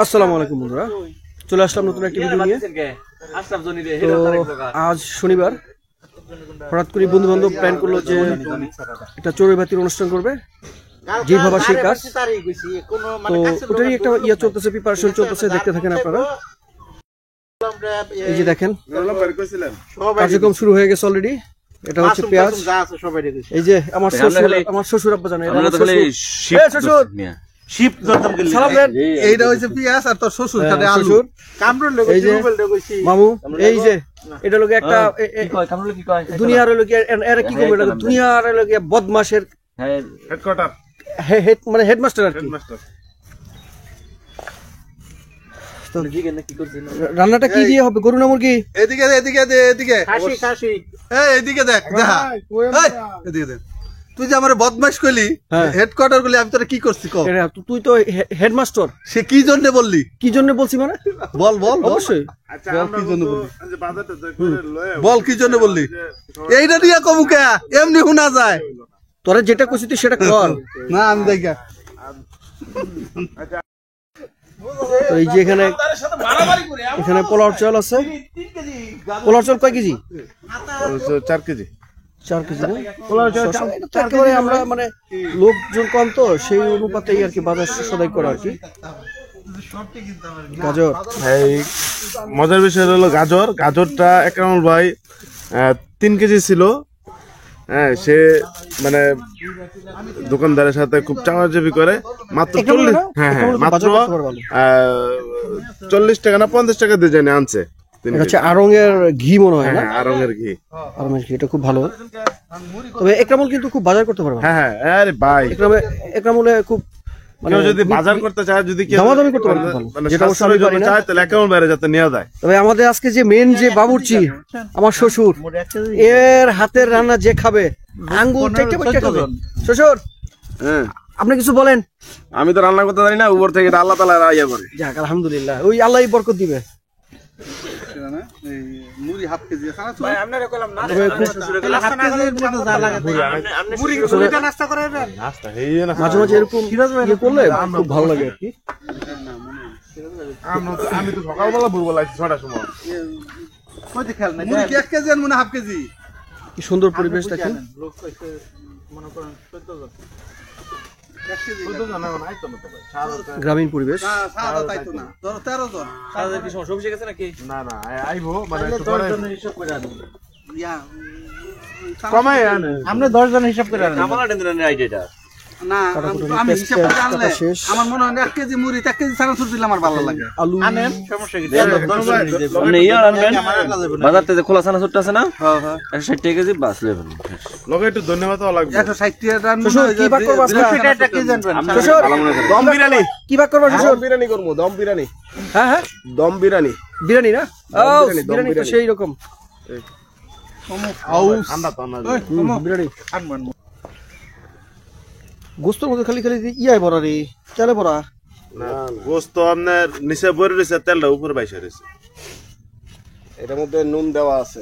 আসসালামু আলাইকুম বন্ধুরা, চলে আসলাম নতুন একটা ভিডিও নিয়ে। আজ শনিবার, হঠাৎ করে বন্ধু বান্ধব প্ল্যান করলো যে একটা চড়ুইভাতির অনুষ্ঠান করবে, যে ভাবা সেই কাজ। তো ওটারই একটা চলতেছে, প্রিপারেশন চলতেছে, দেখতে থাকেন আপনারা। এই যে দেখেন, কার্যক্রম শুরু হয়ে গেছে অলরেডি। এটা হচ্ছে পেঁয়াজ। এই যে আমার শ্বশুর আব্বা জানে, এইটা হচ্ছে পেঁয়াজ আর তোর শ্বশুর এই যে মামু। এই যে এটা লোক একটা দুনিয়ার লোক, এরা কি করবে, দুনিয়ার লোক বদমাসের হেডকোয়ার্টার, মানে হেডমাস্টার আর কি। রান্নাটা কি দিয়ে হবে? গরু না মুরগি? এদিকে এদিকে এদিকে এদিকে দেখ, এদিকে দেখ। তুই যে আমার বদমাশ করলি, হেডকোয়ার্টার করলি, আমি তোরা কি করছি? তুই তো হেডমাস্টার। সে কি জন্য বললি? কি জন্য বলছি মানে বল বল, অবশ্যই কি জন্য বললি, বল কি জন্য বললি? এইটা দিয়ে কমুকে এমনি শোনা যায়। তোরা যেটা করছিস তুই সেটা কর না, আমি দেখা। এই যে এখানে পোলাও চাল আছে। পোলাও চাল কয় কেজি? 4 কেজি। 4 কেজি। আমরা মানে লোকজন কম তো, সেই অনুপাতেই আর কি বাজার সদাই করা আর কি। গাজর, এই মজার বিষয় হলো গাজরটা একরামুল ভাই 3 কেজি ছিল। হ্যাঁ, সে মানে দোকানদারের সাথে খুব চামাচাপি করে মাত্র 40, মাত্র 40 টাকা না 50 টাকা দিয়ে জানি আনছে। আড়ঙের ঘি মনে হয়। আড়ঙের ঘি, এটা খুব ভালো। তবে একরামুল কিন্তু খুব বাজার করতে পারবে। আরে ভাই, একরামুলে খুব কেউ যদি বাজার করতে চায়, যদি দামাদামি করতে পারবে, যেটা চায় তাহলে একরামুল বাইরে যাতে নিয়ে যায়। তবে আমাদের আজকে যে মেন যে বাবুর্চি, আমার শ্বশুর, এর হাতের রান্না যে খাবে আঙ্গুল চেটে চেটে খাবে। শ্বশুর, আপনি কিছু বলেন। আমি তো রান্না করতে জানি না, উপর থেকে আল্লাহ তাআলা ইয়া করে। যাক, আলহামদুলিল্লাহ, ওই আল্লাহই বরকত দিবে। মাঝে মাঝে এরকম করলে খুব ভালো লাগে আর কি। আমি তো সকালবেলা ভোরবেলা 6টার সময়। কি সুন্দর পরিবেশ দেখেন। গ্রামীণ পরিবেশ। আমরা 10 জন হিসাব করে আমার মনে হয় 1 কেজি মুড়ি 1 কেজি চানাচুর দিলে আমার ভালো লাগে। আলু সমস্যা কি? বাজার থেকে খোলা চানাচুরটা আছে না, 160 কেজি বাস লেভেল লগে একটু ধন্যবাদ লাগবে। 160 টাকা কি ভাগ করব আজকে? এটা কি জানবেন? দম বিরিয়ানি কি ভাগ করব? দম বিরিয়ানি করব। দম বিরিয়ানি, দম বিরিয়ানি। বিরিয়ানি না? বিরিয়ানি তো সেই রকম। বিরিয়ানি গোস্তের মধ্যে খালি খালি ইয়াই ভরা রে, চালে ভরা না। গোস্ত আপনার নিচে ভরে রয়েছে, তেলটা উপরে বাইসা রয়েছে। এটার মধ্যে নুন দেওয়া আছে।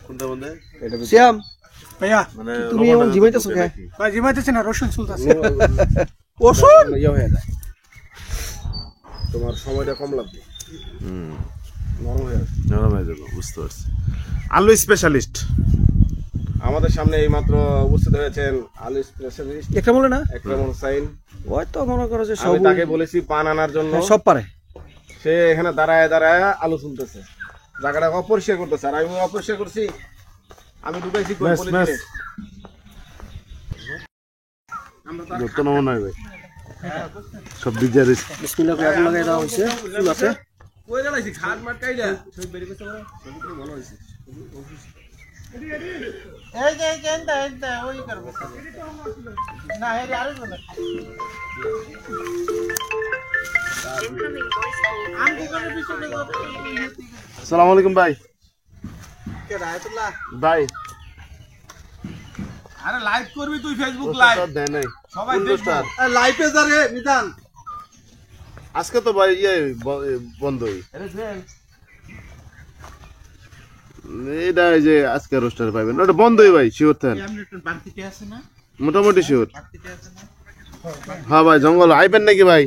কোনটার মধ্যে? এটা শ্যাম ভাইয়া, মানে তুমি এমন জিমাইতেছো কে? ভাই জিমাইতেছ না, রসুন চুলতাছে। রসুন ইয়া হয়ে যায়, তোমার সময়টা কম লাগবে। নরম হয়ে যাবে, বুঝতে পারছি। আলু স্পেশালিস্ট আমাদের সামনে এই মাত্র উপস্থিত হয়েছেন। আলু স্পেশালিস্ট একরামুল না? একরামুল হোসেন। ওই তো মনে করো যে আমি তাকে বলেছি পান আনার জন্য, সব পারে। সে এখানে দাঁড়ায় দাঁড়ায় আলু শুনতেছে, জায়গাটা অপরিষ্কার করতেছে। আর আমি অপরিষ্কার করছি, আমি ঢুকাইছি সব বিজার বিসমিল্লাহ করে আগুন লাগাই দেওয়া হয়েছে। চুল আছে, আসসালামু আলাইকুম ভাই। ভাই আরে লাইভ করবি তুই, ফেসবুক লাইভ দেয় নাই সবাই দেখবে। লাইভে যা রে মিজান, আজকে তো ভাই বন্ধই। এটা যে আজকে রোস্টার পাইবেন, ওটা বন্ধই ভাই, শিওর থাকেন। মোটামুটি শিওর। হ্যাঁ ভাই জঙ্গল আইবেন নাকি ভাই?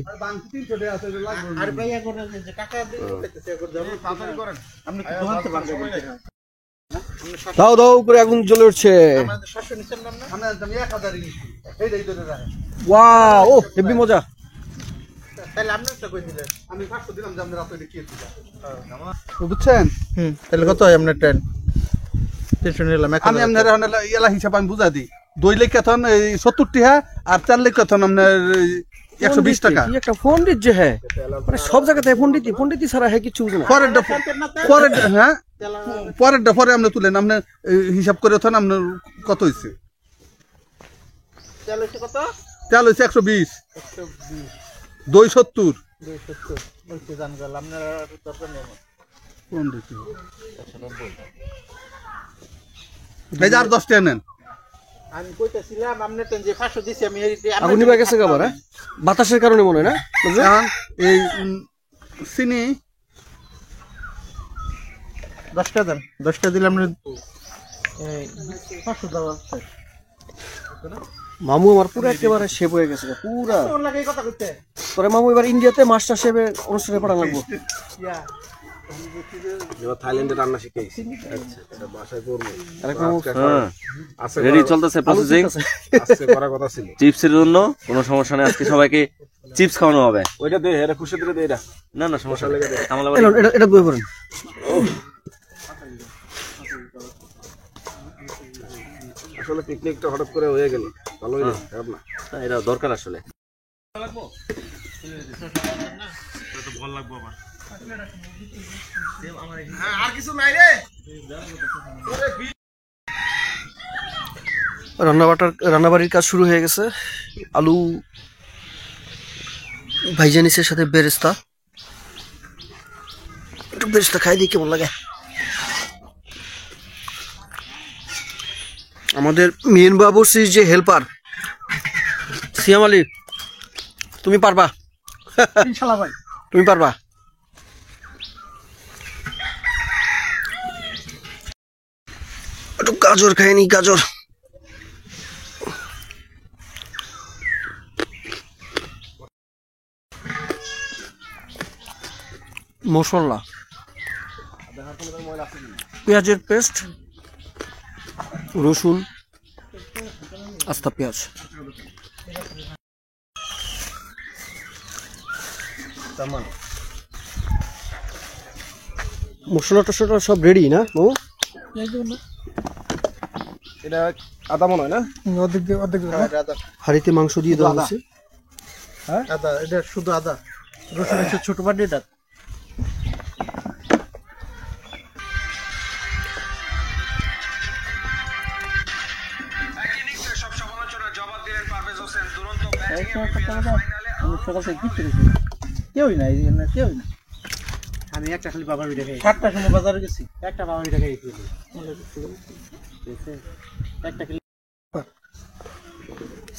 দাও দাও করে আগুন জ্বলে উঠছে। ওয়াও, ও হেভি মজা। বুঝছেন? তাহলে কত হয় আপনার ট্রেন? আমি আপনার এলা হিসাব আমি বুঝা দিই। 2 লাখ এখন 70 টাকা আর 4 লাখ এখন আপনার 120 টাকা। কি একটা ফোন দিচ্ছে, হ্যাঁ মানে সব জায়গাতে ফোন দিতি ছাড়া হ্যাঁ কিছু বুঝে না। হ্যাঁ পরেরটা পরে আপনি তুলেন, আপনার হিসাব করে তখন আপনার কত হয়েছে? তেল হয়েছে 120, 270। এই যে আর 10 টাকা নেন। আগুন নিভে গেছে আবার, হ্যাঁ বাতাসের কারণে মনে হয় না? এই চিনি 10টা দেন, 10টা দিলে আপনার 500 দেওয়া। মামু আমার পুরো একেবারে শেপ হয়ে গেছে পুরা। তোরে মামু এবার ইন্ডিয়াতে মাস্টার শেফে অনুষ্ঠানে পাঠানো লাগবো। থাইল্যান্ডে রান্না শিখেছি। বাসায় করবো। রেডি চলতেছে প্রসেসিং। করার কথা ছিল চিপসের জন্য কোনো সমস্যা নেই, আজকে সবাইকে চিপস খাওয়ানো হবে। ওইটা দে, এটা খুশি দিলে দে। এটা না সমস্যা নেই, এটা বই করেন। আসলে পিকনিকটা হঠাৎ করে হয়ে গেল, ভালোই না, খারাপ না। এটা দরকার আসলে। আর কিছু নাই রে। রান্নাবাড়ির কাজ শুরু হয়ে গেছে। আলু ভাইজানিসের সাথে বেরেস্তা। একটু বেরেস্তা খাই দিই কেমন লাগে। আমাদের মেন বাবুর্চির যে হেল্পার সিয়াম আলী, তুমি পারবা, ইনশাআল্লাহ ভাই তুমি পারবা। একটু গাজর খাইনি, গাজর। মশলা, পেঁয়াজের পেস্ট, রসুন, আস্তা পেঁয়াজ। মশলা টসলা সব রেডি না? ও এটা আদা মনে হয় না? হাঁড়িতে মাংস দিয়ে দেওয়া হয়েছে। হ্যাঁ আদা, এটা শুধু আদা, রসুন একটু ছোট বাটি। এটা কেউই নাই, কেউই না। আমি একটা খালি বাবার ভিডিও খাই। 7টার সময় বাজারে গেছি, একটা বাবার ভিডিও খাই। একটা খালি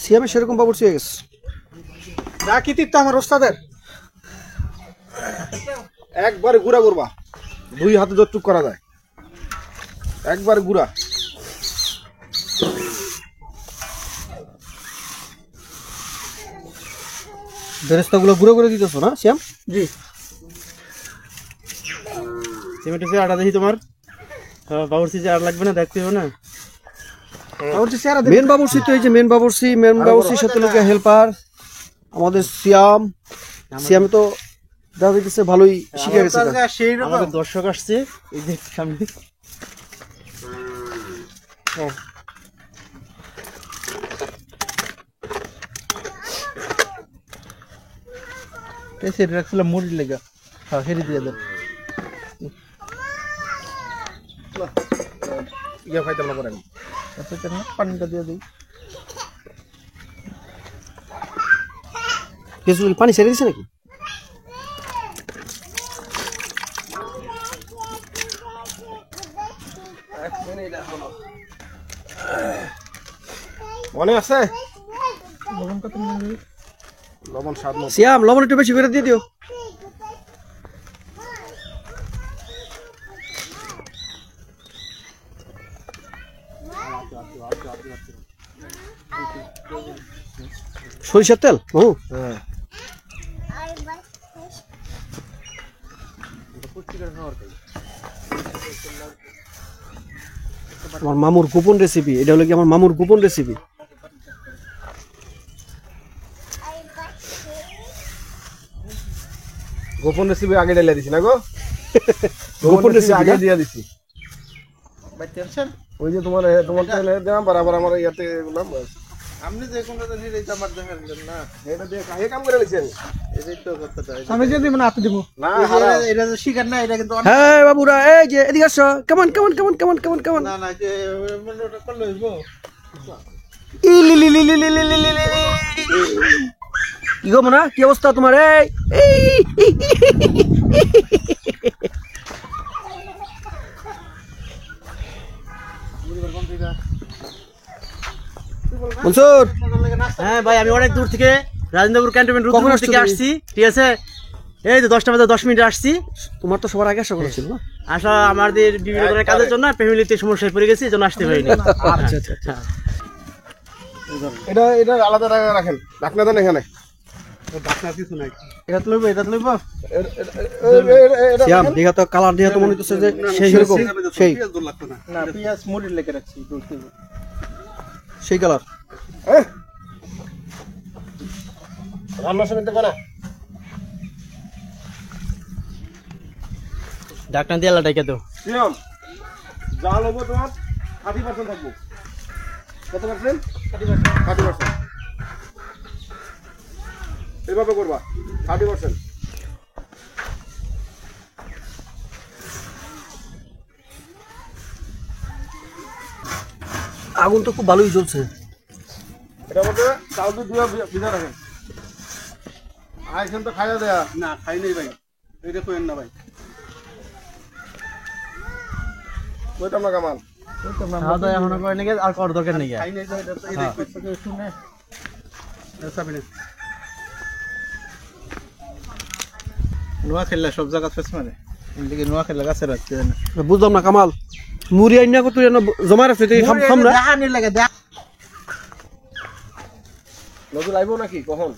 সিয়ামে সেরকম বাবুর্চি হয়ে গেছে। ডাকিতির তো আমার ওস্তাদের একবারে গুড়া করবা, 2 হাতে যতটুক করা যায়, একবারে গুড়া। বেরেস্তাগুলো গুঁড়ো করে দিতেছো না শ্যাম? জি। সিমেন্টের আটা দেখি তোমার বাবুর্চি যে আর লাগবে না, দেখতে হবে না। মেন বাবুর্চি তো এই যে মেন বাবুর্চির সাথে লোকে হেল্পার আমাদের সিয়াম। সিয়ামে তো দেখা যাচ্ছে ভালোই শিখে গেছে। আমাদের দর্শক আসছে এই যে সামনে। সেটা রাখছিলাম মুড়ি লেগা। হ্যাঁ হেরি দিয়ে দেন। ইয়া খাইতে না পারেন, পানিটা দিয়ে দিই। পানি ছেড়ে দিছে নাকি? মনে আছে? লবণ কত? লবণ স্বাদ মতো। সিয়াম লবণ একটু বেশি করে দিয়ে দিও। সরিষার তেল মামু আমার মামুর গোপন রেসিপি, এটা হলো কি আমার মামুর গোপন রেসিপি। গোপন রেসিপি আগে ঢেলে দিছি না গো, গোপন রেসিপি আগে দিয়ে দিছি। ওই যে তোমার তেলে দিলাম বরাবর আমার ইয়াতে বললাম আপনি যে কোনটা দেন এটা আমার দেখার না, এটা দিয়ে কাহে কাম করে লিছেন। এটাই তো কথাটা। আমি যে দিব না আপনি দিব না, এটা যে শিকার না, এটা কিন্তু হ্যাঁ বাবুরা এই যে এদিকে আসো, কেমন কেমন কেমন কেমন কেমন কেমন না না যে ওটা করলে হইব। কি গো মোনা, কি অবস্থা তোমার? মনসুর, হ্যাঁ ভাই, আমি অনেক দূর থেকে রাজেন্দ্রপুর ক্যান্টনমেন্ট কখন রুদ্রপুর থেকে আসছো আসছি, ঠিক আছে? এই তো 10টা বাজে 10 মিনিটে আসছি। তোমার তো সবার আগে আসা কথা ছিল না? আসা আমাদের বিভিন্ন ধরনের কাজের জন্য ফ্যামিলিতে সমস্যায় পড়ে গেছি, এই জন্য আসতে পারিনি। আচ্ছা আচ্ছা আচ্ছা। এটা আলাদা রাখেন, ঢাকনা দেন এখানে। এটা তো লইব, এটা তো লইব। শ্যাম, দেখা তো কালার দেখা তো মনে হচ্ছে যে সেই রকম, সেই না, পেঁয়াজ মুড়ি লেগে রাখছি। সেই কালার। রান্নার সময় দেখো না, ঢাকনা দিয়ে আলাদা কে তো সিয়াম জাল হবো তোমার 30% থাকবো। কত পার্সেন্ট? 30%। এইভাবে করবা 30%। আগুন তো খুব ভালোই জ্বলছে। এটার মধ্যে চাল দিয়ে ভিজা রাখেন। আইছেন তো খাইয়া দেয়া না খাই নাই ভাই, এটা কইেন না ভাই। ওইটা না কামাল, খাওয়া দাওয়া এখনো করে নাকি, আর করার দরকার নেই। খাই নাই তো এটা তো এই দেখো শুনে সাবিনা নোয়া খেললা সব জায়গা ফেস মারে, এদিকে নোয়া খেললা গাছে রাখতে না। বুঝলাম না কামাল, মুড়ি আইনা কত জমা রাখছে খামরা। দেখানি লাগে দেখ নজর আইবো নাকি কখন?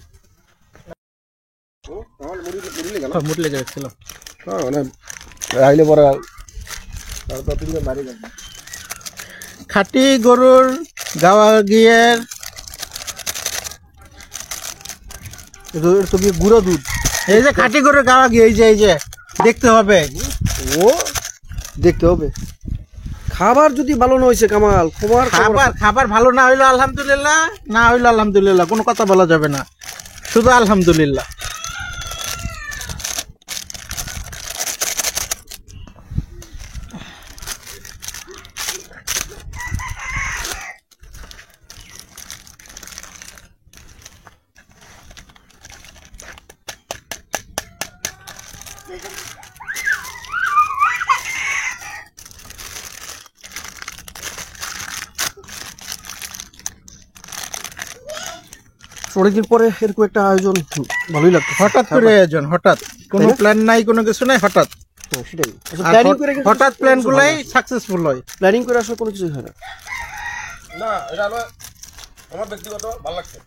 আমার মুড়ি লেগে রাখছিলাম। হ্যাঁ মানে আইলে পরে তারপর তিনজন বাড়ি যাবে। খাঁটি গরুর গাওয়া গিয়ের তো গুঁড়া দুধ, এই যে খাঁটি গরুর গাওয়া গিয়ে এই যে দেখতে হবে। ও দেখতে হবে। খাবার যদি ভালো না হয়েছে কামাল, খাবার ভালো না হইলো আলহামদুলিল্লাহ, না হইলো আলহামদুলিল্লাহ, কোনো কথা বলা যাবে না, শুধু আলহামদুলিল্লাহ। অনেকদিন পরে এরকম একটা আয়োজন ভালোই লাগতো। হঠাৎ করে আয়োজন, হঠাৎ কোনো প্ল্যান নাই, কোনো কিছু নাই, হঠাৎ। সেটাই আর হঠাৎ প্ল্যান গুলাই সাকসেসফুল হয়। প্ল্যানিং করে আসলে কোনো কিছু হয় না। না এটা আমার ব্যক্তিগত ভালো লাগছে।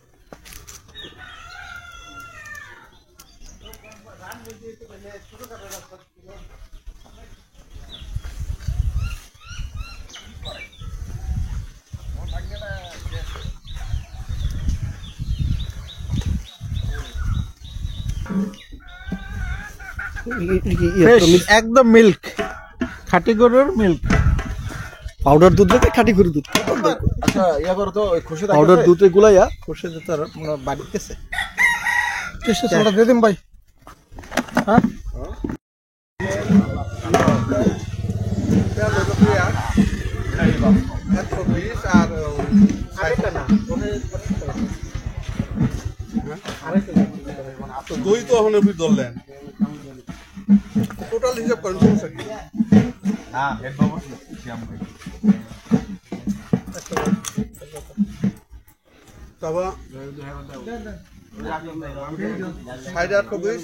একদম মিল্ক, খাঁটি গরুর মিল্ক। পাউডার দুধ দেবে, খাঁটি গরুর দুধ। আচ্ছা ইয়া করো তো, খুশি পাউডার দুধে গুলাইয়া খুশি তো তার বাড়ি গেছে। দিয়ে দিন ভাই। হ্যাঁ দই তো এখন ধরলেন টোটাল হিসাব করেন সমস্যা কি? তারপর 820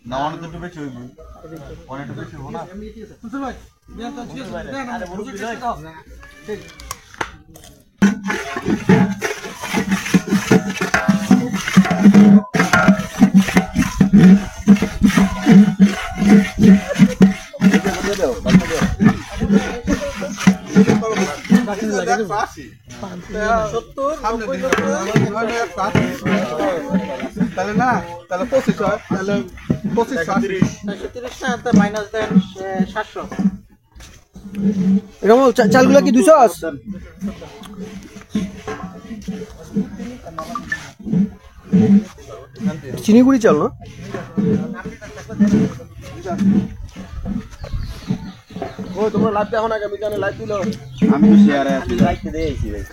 না অনেক একটু বেশি হইব, অনেক বেশি হবো না। তাহলে না, তাহলে 25 হয়, তাহলে 25 মাইনাস দেন 700। রমল চালগুলা কি 200 আছে? চিনি গুড়ি চাল না? ও তোমরা লাইভ দেখো না, আমি জানি লাইভ দিলো। আমি তো শেয়ারে আছি, লাইকতে দেইছি ভাই।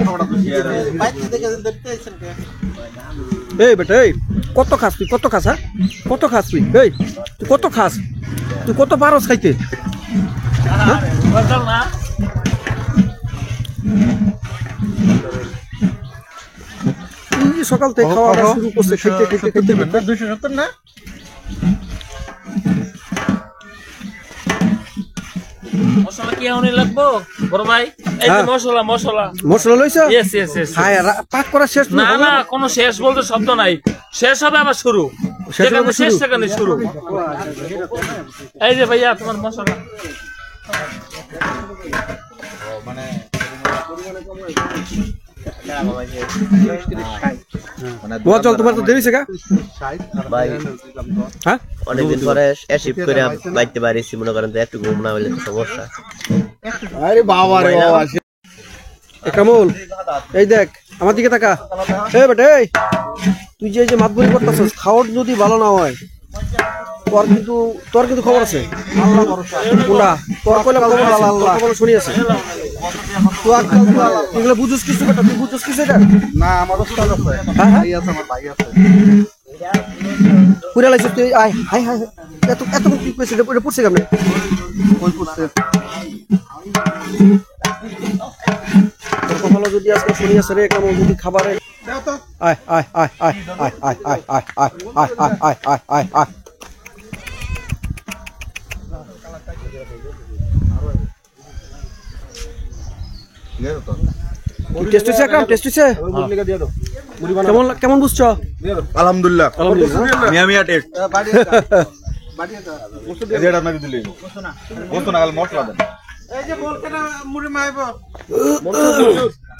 আমরা তো শেয়ারে আছি। বাইক থেকে দেখতে আইছেন কে? এই বেটা এই কত খাস তুই? কত খাস? কত খাস তুই? এই তুই কত খাস? তুই কত পারস খাইতে? বদল না। এই সকাল থেকে খাওয়া দাওয়া শুরু করছে, খাইতে খাইতে খাইতে 270 না? মশলা কি আনি লাগবো বড় ভাই? এই যে মশলা মশলা মশলা লইছো? Yes yes yes. হ্যাঁ পাক করা শেষ না না, কোনো শেষ বলতে শব্দ নাই। শেষ হবে আবার শুরু। সেখানে শেষ সেখানে শুরু। এই যে ভাইয়া তোমার মশলা। চল তোমার তো দেরি গা ভাই হ্যাঁ অনেকদিন পরে শিফট করে বাইতে পারিছি, মনে করেন তো একটু ঘুম না হইলে তো সমস্যা। আরে বাবা রে বাবা, কামল এই দেখ আমার দিকে তাকা। এই বেটা এই তুই যে মাতবরি করতেছস, খাওয়ার যদি ভালো না হয় তোর কিন্তু খবর আছে। আল্লাহ ভরসা কোনটা তোর কইলে খবর আল্লাহ খবর শুনি আছে। তুই এগুলো বুঝছিস কিছু বেটা? তুই বুঝছিস কিছু এটা? না, আমার উস্তাদ আছে, হ্যাঁ ভাই আছে, আমার ভাই আছে। পুরা লাগছে তুই। আয় হাই হাই এত এত কি কইছিস? এটা পড়ছে কেমনে? কোন করতে তোর কথা যদি আজকে শুনি আছে রে কামল, যদি খাবারে দাও তো। আয় আয় আয় আয় আয় আয় আয় আয় আয় আয় আয় আয় আয় আয় আয়। টেস্ট হইছে একদম টেস্ট হইছে। কেমন কেমন বুঝছো? আলহামদুলিল্লাহ। মিয়া মিয়া টেস্ট। বাড়ি এদিকে আপনাকে দিলে বলতো না, কাল মশলা দেন। এই যে বলতে না মুড়ি মাইবো।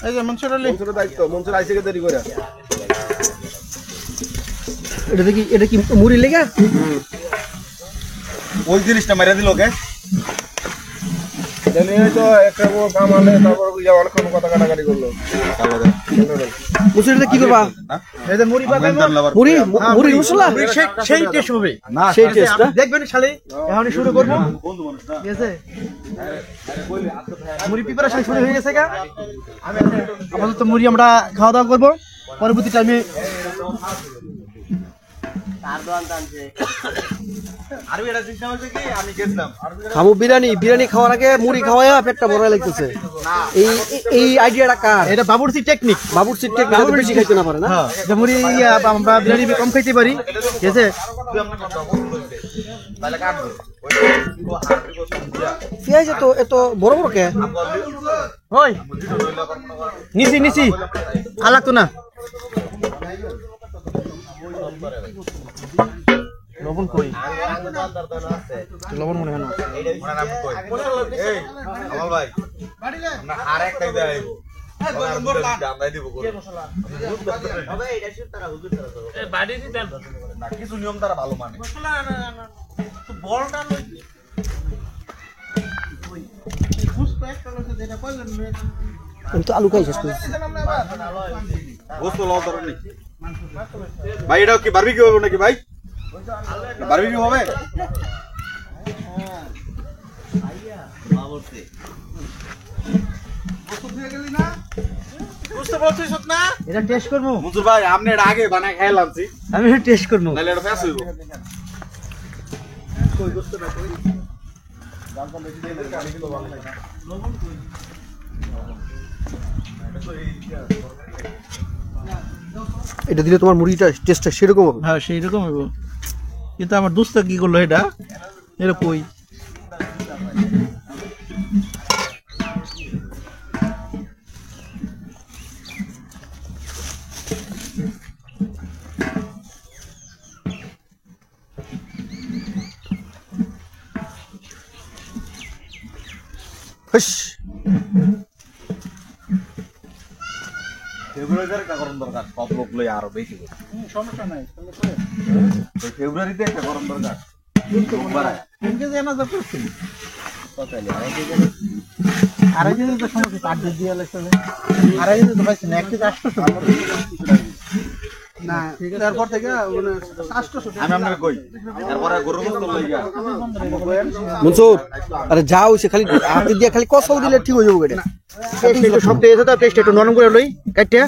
এই যে মনসুর আলী, মনসুরের দায়িত্ব, মনসুর আইসে কে দেরি করে। এটা কি মুড়ি লেগা? ওই জিনিসটা মেরে দিল ওকে। জানি তো একটা কাম আনে, তারপর ইয়া অনেকক্ষণ কথা কাটাকাটি করলো। মুসুরিটা কি করবা? এই যে মুড়ি পাকাই মুড়ি মুড়ি মশলা সেই টেস্ট হবে না, সেই টেস্ট না? দেখবেন শালি। এখন শুরু করব। ঠিক আছে, মুড়ি প্রিপারেশন শুরু হয়ে গেছে গা। আপাতত মুড়ি আমরা খাওয়া দাওয়া করব, পরবর্তী টাইমে খামু বিরিয়ানি। বিরিয়ানি খাওয়ার আগে মুড়ি খাওয়ায়া পেটটা ভরা লাগতেছে। এই আইডিয়াটা কার? এটা বাবুর্চি টেকনিক। বাবুর্চির টেকনিক বেশি খাইতে না পারে না? হ্যাঁ, যে মুড়ি আমরা বিরিয়ানি কম খাইতে পারি। ঠিক আছে, পেঁয়াজ এত বড় বড় কে? ওই নিচি নিচি আর লাগতো না। লবণ কই? লবণ মনে হয় না। কিছু নিয়ম তারা ভালো মানে। আমি তো আলু খাই শেষ করেছি। বস্তু লওয়া দরকার নেই ভাই। এটাও কি বারবিকিউ হবে নাকি ভাই? বারবিকিউ হবে? এটা টেস্ট করব। মনসুর ভাই আপনি এটা আগে বানায় খাইলাম ছি, আমি এটা টেস্ট করব। নাহলে এটা ফেস হইব। এটা দিলে তোমার মুড়িটা টেস্টটা সেরকম হবে। হ্যাঁ সেই রকম হবে, কিন্তু আমার দোস্ত কি করলো এটা? এটা কই? ফেব্রুয়ারিতে একটা গরম দরকার, সব লোক লই আরো বেশি করে। সমস্যা নাই, ফেব্রুয়ারিতে একটা গরম দরকার। মনসুর আরে যাও সে খালি হাতে দিয়ে খালি কষাও দিলে ঠিক হয়ে যাবে এটা সব দিয়েছে তো পেস্ট একটু নরম করে লই কাটিয়া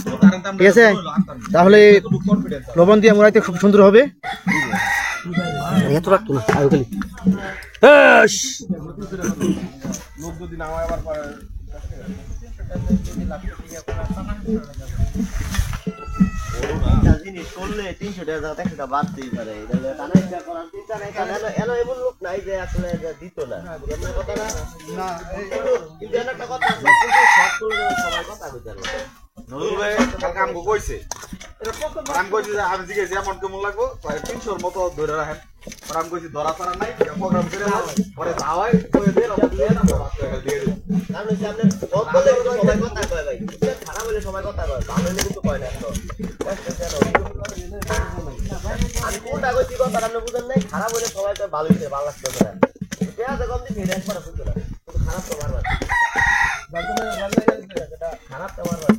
ঠিক আছে তাহলে লবণ দিয়ে মোড়াইতে খুব সুন্দর হবে এত রাখতো না আয়ো খালি জিনিস করলে 300 টাকা 100 টাকা বাড়তেই পারে এমন লোক নাই যে আসলে দিত না কথা না কিন্তু একটা কথা সবাই কথা কইতে নজরুল ভাই কালকে আমগো কইছে আমি কইছি যে আমি জিজ্ঞেস এমন কেমন লাগবো 300 এর মতো ধরে রাখেন আর আমি কইছি ধরা ছাড়া নাই প্রোগ্রাম করে পরে যাওয়াই কই দেন দিয়ে না দিয়ে দিন কারণ হচ্ছে আপনার সব বলে সবাই কথা কয় ভাই খারাপ হলে সবাই কথা কয় ভালো হলে কিন্তু কয় না তো আমি কোনটা কইছি কথা আপনি বুঝেন নাই খারাপ হলে সবাই কয় ভালো হইছে ভালো লাগছে না এটা আছে কম দিন এটা একবার বুঝতে না খারাপ তো বারবার খারাপ তো বারবার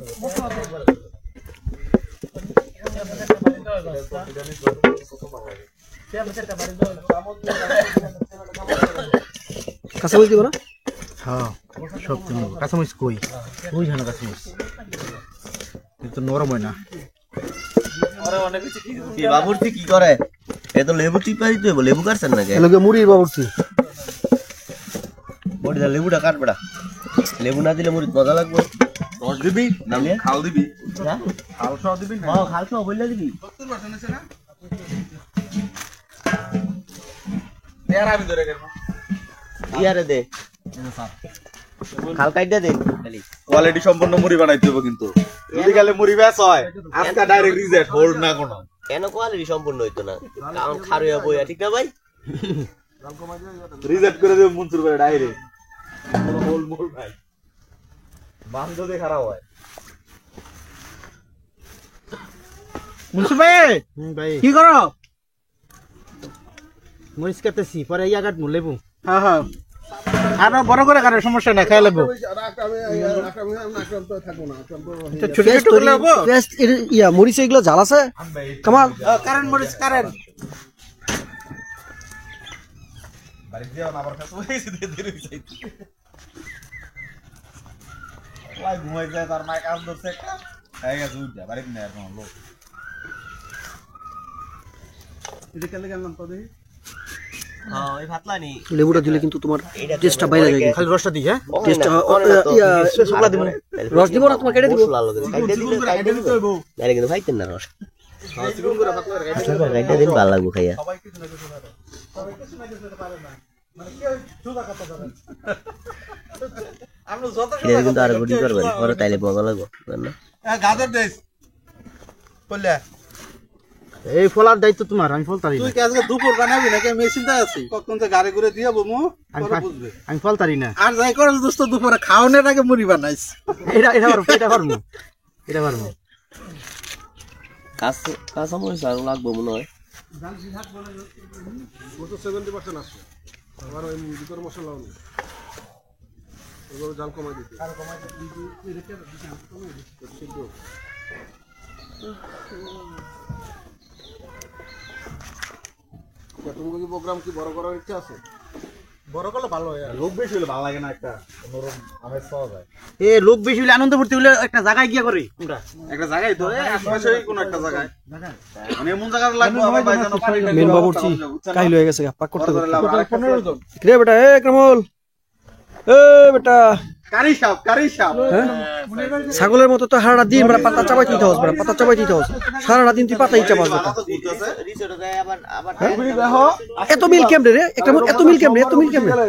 কাঁচামরিচ দিব না হ্যাঁ সব তুমি কাঁচামরিচ কই ওই জানো কাঁচামরিচ কিন্তু নরম হয় না কি বাবুর্চি কি করে এ তো লেবু টিপা দিতে হবে লেবু কাটছেন নাকি এলাকে মুড়ির বাবুর্চি বড়িটা লেবুটা কাটবেটা লেবু না দিলে মুড়ি মজা লাগবে রস দিবি না খাল দিবি হ্যাঁ খাল সহ দিবি না হ্যাঁ খাল সহ বললে দিবি 70% আছে না এর আমি ধরে গেলাম ইয়ারে দে খাল কাইটা দে খালি কোয়ালিটি সম্পন্ন মুড়ি বানাইতে হবে কিন্তু যদি গেলে মুড়ি বেচ হয় আজকে ডাইরেক্ট রিজেক্ট হোল্ড না কোনো কেন কোয়ালিটি সম্পূর্ণ হইতো না কারণ খারুয়া বইয়া ঠিক না ভাই রিজেক্ট করে দেব মনসুর ভাই ডাইরেক্ট হোল্ড মোল ভাই বাম যদি খারাপ হয় মুনসুর ভাই কি করো মরিচ কাটতেছি পরে ইয়া কাটবো লেবু হ্যাঁ হ্যাঁ আর বড় করে কাটার সমস্যা নাই খাই লেবু ছোট ছোট করে লেবু ইয়া মরিচ এগুলো ঝাল আছে কামাল কারেন্ট মরিচ কারেন্ট বাড়ি দিয়ে আবার কাছে হইছে দেরি হইছে ওই ঘুমাই যায় তার মাইক আজ ধরছে একটা হয়ে গেছে উঠা বাড়ি না আর কোন লোক এটা কেন গেলাম তো দেখি হ্যাঁ এই ভাতলানি লেবুটা দিলে কিন্তু তোমার টেস্টটা বাইরে যায় খালি রসটা দিই হ্যাঁ টেস্টটা ইয়া শুকলা দিব রস দিব না তোমার কেটে দিব ভালো লাগে কাইটা দিতে হইব নালে কিন্তু খাইতেন না রস হ্যাঁ চিকন করে ভাতলা কাইটা দিন ভালো লাগবে খাইয়া সবাই কিছু না কিছু পারে সবাই কিছু না কিছু পারে না মানে কি সুদা কথা বলেন আমরা যত এটা কিন্তু আর গুটি করবেন পরে তাইলে মজা লাগবে না গাজর দেশ বললে এই ফলার দায়িত্ব তোমার আমি ফলতারি তুই কি আজকে দুপুর বানাবি নাকি আমি চিন্তা আছি কখন তো গাড়ি করে দিয়ে বমু বুঝবে আমি ফলতারি না আর যাই করস দোস্ত দুপুরে খাওয়ানোর আগে মুড়ি বানাইছ এটা এটা পারবো এটা পারবো এটা পারবো কাঁচা মরিচ আর লাগবে মনে হয় প্রোগ্রাম কি বড় করার ইচ্ছা আছে বড় করলে ভালো হয় লোক বেশি হলে ভালো লাগে না একটা নরম আমেজ পাওয়া যায় এ লোক বেশি হলে আনন্দ করতে হলে একটা জায়গায় গিয়া করে আমরা একটা জায়গায় তো আশেপাশেই কোন একটা জায়গায় মানে এমন জায়গায় লাগবে আমার ভাই যেন পানি মেন বাবুর্চি কাইল হয়ে গেছে পাক করতে করতে 15 জন রে বেটা এ কামল এ বেটা কারি সাপ ছাগলের মতো তো সারাটা দিন মানে পাতা চাবাই দিতে হবে পাতা চাবাই দিতে হবে সারাটা দিন তুই পাতাই চাবাস বেটা রিসোর্টে যায় আবার আবার এত মিল কেমনে রে একটা এত মিল কেমনে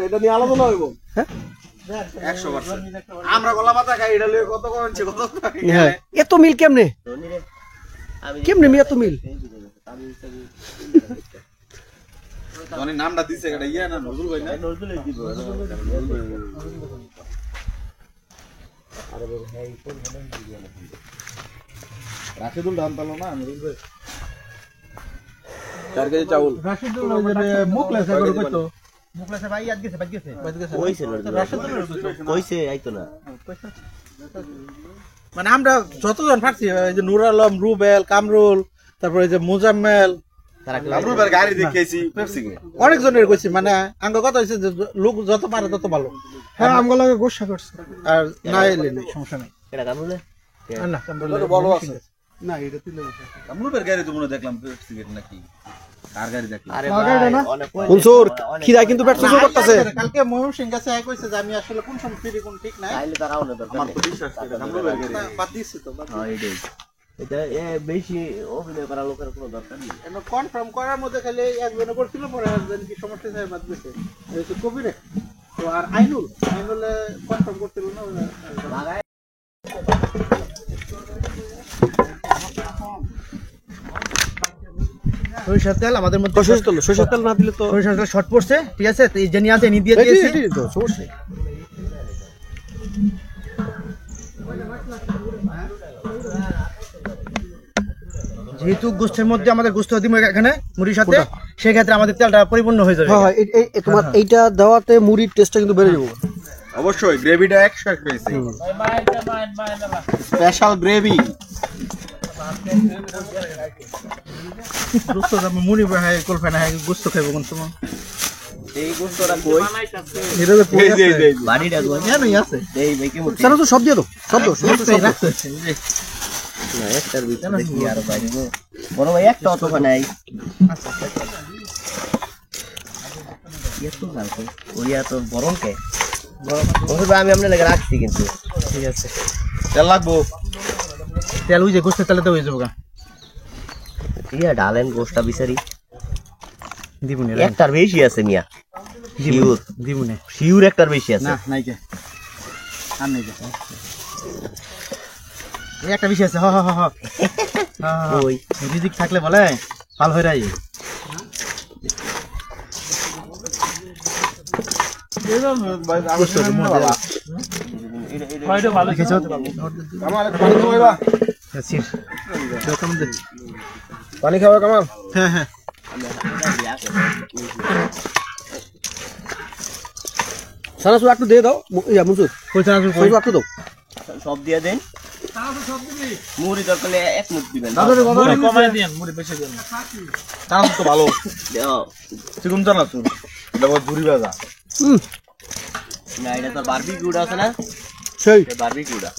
এটা নিয়ে আলোচনা হইব হ্যাঁ 100% আমরা গলা পাতা খাই এটা লয়ে কত কমছে কত হ্যাঁ এত মিল কেমনে কেমনে মিয়া তো মিল অনেক নামটা দিছে এটা ইয়া না নজরুল ভাই না নজরুলের দিব আরে ভাই কোন মনে দিব না রাশিদুল ধান পালো না নজরুল ভাই 4 কেজি চাউল রাশিদুল মুখলেস করে কইতো মুখলেসে ভাই আজ গেছে কইছে কইছে আইতো না মানে আমরা যতজন ফাটছি এই যে নুর আলম রুবেল কামরুল তারপরে এই যে মুজাম্মেল নজরুল ভাই গাড়ি দেখেছি পেপসি অনেক জনের কইছি মানে আঙ্গ কথা হইছে যে লোক যত পারে তত ভালো হ্যাঁ আমগো লাগে গোসা করছে আর না এলে নেই সমস্যা নাই এটা কামরুলে না কামরুল বলো আছে না এটা তুলে নজরুল ভাই গাড়ি তো মনে দেখলাম পেপসি নাকি কার গাড়ি দেখলাম আরে মনসুর খিদায় কিন্তু পেট চুচো করতেছে কালকে ময়ূর সিং কাছে আই কইছে যে আমি আসলে কোন সময় ফিরি কোন ঠিক নাই তাইলে তারাও না দরকার আমার তো বিশ্বাস করে নজরুল ভাই গাড়ি বাদ দিছি তো হ্যাঁ এটাই এটা বেশি অভিনয় করা লোকের কোনো দরকার নেই এনো কনফার্ম করার মধ্যে খালি একজনে করছিল পরে একজন কি সমস্যা হয় বাদ দিছে এই তো কবিরে তো আর আইনুলে কনফার্ম করছিল না লাগায় সরিষার তেল আমাদের মধ্যে সরিষার তেল না দিলে তো সরিষার তেল শর্ট পড়ছে ঠিক আছে তো এই যে নিয়ে আছে নি দিয়ে দিয়েছি তো সমস্যা যেহেতু গোস্তের মধ্যে আমাদের গোস্ত দিব এখানে মুড়ির সাথে সেই ক্ষেত্রে আমাদের তেলটা পরিপূর্ণ হয়ে যাবে হ্যাঁ এই তোমার এইটা দেওয়াতে মুড়ির টেস্টটা কিন্তু বেড়ে যাবে অবশ্যই গ্রেভিটা 100 পেয়েছি স্পেশাল গ্রেভি গোস্ত আমি মুড়ি বাহাই কলফে না গোস্ত খাইব কোন সময় এই গুণটা কই এটা তো বাড়িটা কই জানোই আছে এই ভাই কি মুখে স্যার তো সব দিয়ে দাও সব দাও না একটার ভিতরে দেখি আর বাইরে বড় ভাই একটা অত নাই এত গালকে ওইয়া তো বরং কে বড় ভাই আমি আমনে লাগা রাখছি কিন্তু ঠিক আছে তেল লাগবো তেল ওই যে গোস্তের তেলে তো হয়ে যাবে ইয়া ডালেন গোশটা বিচারি দিবুনি একটার বেশি আছে মিয়া শিউর দিবুনি শিউর একটার বেশি আছে না নাই কে আর নাই কে এই একটা বিষয় আছে ওই রিজিক থাকলে বলে ভালো হয়ে রাই পানি খাওয়া কামাল হ্যাঁ হ্যাঁ সানাসু একটু দিয়ে দাও ইয়া মনসুর সানাসু একটু দাও সব দিয়ে দেন মুড়ি দরকারে এক মুঠ দিবেন মুড়ি কমায় দেন মুড়ি বেশি দেন চানাচুর তো ভালো দাও চিকন চানাচুর এটা বহুত ঝুরি ভাজা না এটা তো বারবিকিউটা আছে না সেই বারবিকিউটা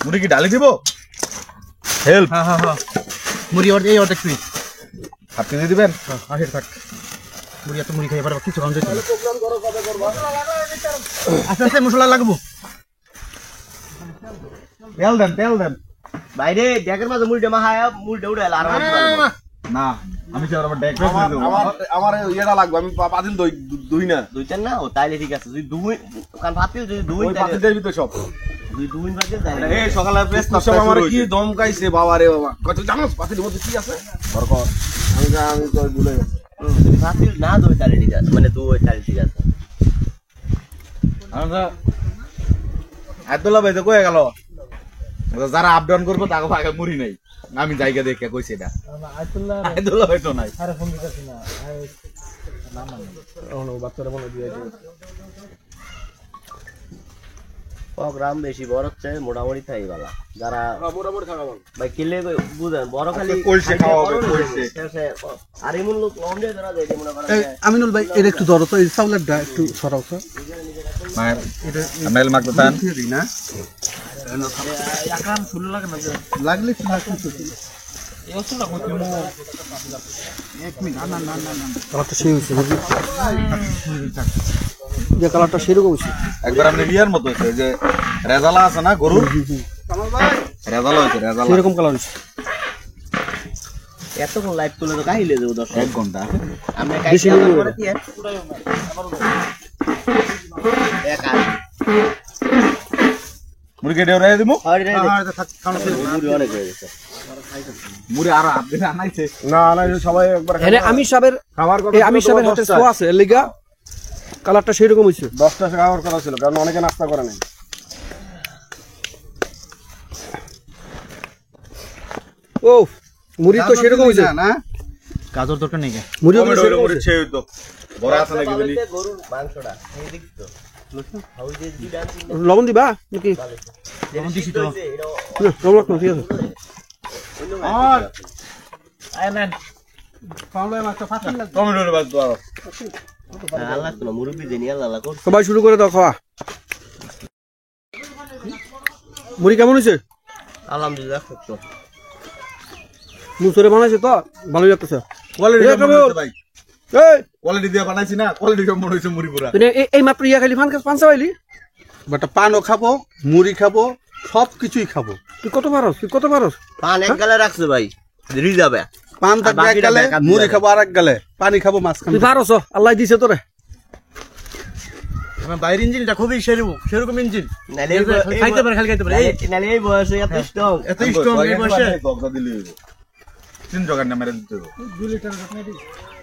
মুড়ি কি ডালি দিব হেল্প হ্যাঁ হ্যাঁ হ্যাঁ মুড়ি ওর এই অর্ধেক তুই হাত দিয়ে দিবেন আসে থাক মুড়ি এত মুড়ি খাই পারবা কিছু কম যেতে আস্তে আস্তে মশলা লাগবো তেল দেন বাইরে ডেকের মাঝে মুড়িটা মাহায়া মুড়িটা উড়াইল আর না আমি চাই আমার ডেক আমার ইয়েটা লাগবে আমি পাতিল দুই না দুইটার না ও তাইলে ঠিক আছে যদি দুই কারণ ভাতিল যদি দুই ওই পাতিলের ভিতরে সব দুই ভাতিল তাইলে এই সকালে প্রেস সব আমার কি দমকাইছে বাবা রে বাবা কত জানোস পাতিলের মধ্যে কি আছে বরকত আমি তো ভুলে গেছি যদি ভাতিল না দুই তাইলে ঠিক আছে মানে দুই তাইলে ঠিক আছে আমরা আব্দুল্লাহ ভাই তো কয়ে গেল যারা আপ ডাউন করবো তাকে আগে মুড়ি নাই আমি জায়গা দেখে কইছি এটা আব্দুল্লাহ ভাই তো নাই প্রোগ্রাম বেশি বড় হচ্ছে মোটামুটি থাই বালা যারা ভাই কিলে বুঝেন বড় খালি কইছে খাওয়া হবে কইছে আর এমন লোক কম দিয়ে ধরা দেয় মনে করেন আমিনুল ভাই এটা একটু ধরো তো এই চাউলেরটা একটু সরাও তো মেল মাগতে তান না লাগলে কালারটা সেই হয়েছে যে কালারটা সেরকম হয়েছে একবার আপনি বিয়ার মতো হয়েছে যে রেজালা আছে না গরুর রেজালা হয়েছে রেজালা সেরকম কালার হয়েছে এতক্ষণ লাইভ তুলে তো কাহিলে দেবো 1 ঘন্টা আমরা বেশি কাহিলে নিয়ে করে কি এক আর মুড়ি কেটে ওরাই দিমু মুড়ি অনেক হয়ে গেছে মুড়ি আর আপনি আনাইছে না না সবাই একবার এনে আমির সাহেবের খাবার এই আমির সাহেবের হাতে ছোঁয়া আছে এর লিগা কালারটা সেই রকম হইছে 10টা খাবার করা ছিল কারণ অনেকে নাস্তা করে নাই ও মুড়ি তো সেই রকম হইছে না গাজর দরকার নেই মুড়ি তো সেই রকম মুড়ি ছেই তো বড় আছে নাকি বলি গরুর মাংসটা এই দেখি তো হাউ যে দুইটা লবণ দিবা নাকি দিছি তো এটা লবণ রাখো ঠিক আছে আর আয় নেন পাউলাই মাছটা ফাটিল লাগবে টমেটোর বাদ দাও আল্লাহ তো মুরব্বি দেনি আল্লাহ কর সবাই শুরু করে দাও খাওয়া মুড়ি কেমন হইছে আলহামদুলিল্লাহ তো মুসরে বানাইছে তো ভালোই লাগতেছে কোয়ালিটি এ কেমন কেমন? হইছে ভাই এই কোয়ালিটি দিয়ে বানাইছি না কোয়ালিটি কেমন হইছে মুড়ি পুরা তুই এই মাত্র ইয়া খালি পান চাইলি বাটা পানও খাবো মুড়ি খাবো সব কিছুই খাবো তুই কত পারস পান এক গালে রাখছে ভাই রিজাবে পান থাকবে এক গালে মুড়ি খাবো আর এক গালে পানি খাবো মাছ খাবো তুই পারস আল্লাহ দিছে তোরে আমার বাইরের ইঞ্জিনটা খুবই সেরকম ইঞ্জিন নালে খাইতে পারে এই নালে এই বয়সে এত স্ট্রং এত স্ট্রং এই বয়সে দগদা দিলি হইব তিন জগার না মেরে দিতে হইব 2 লিটার ঘটনা দি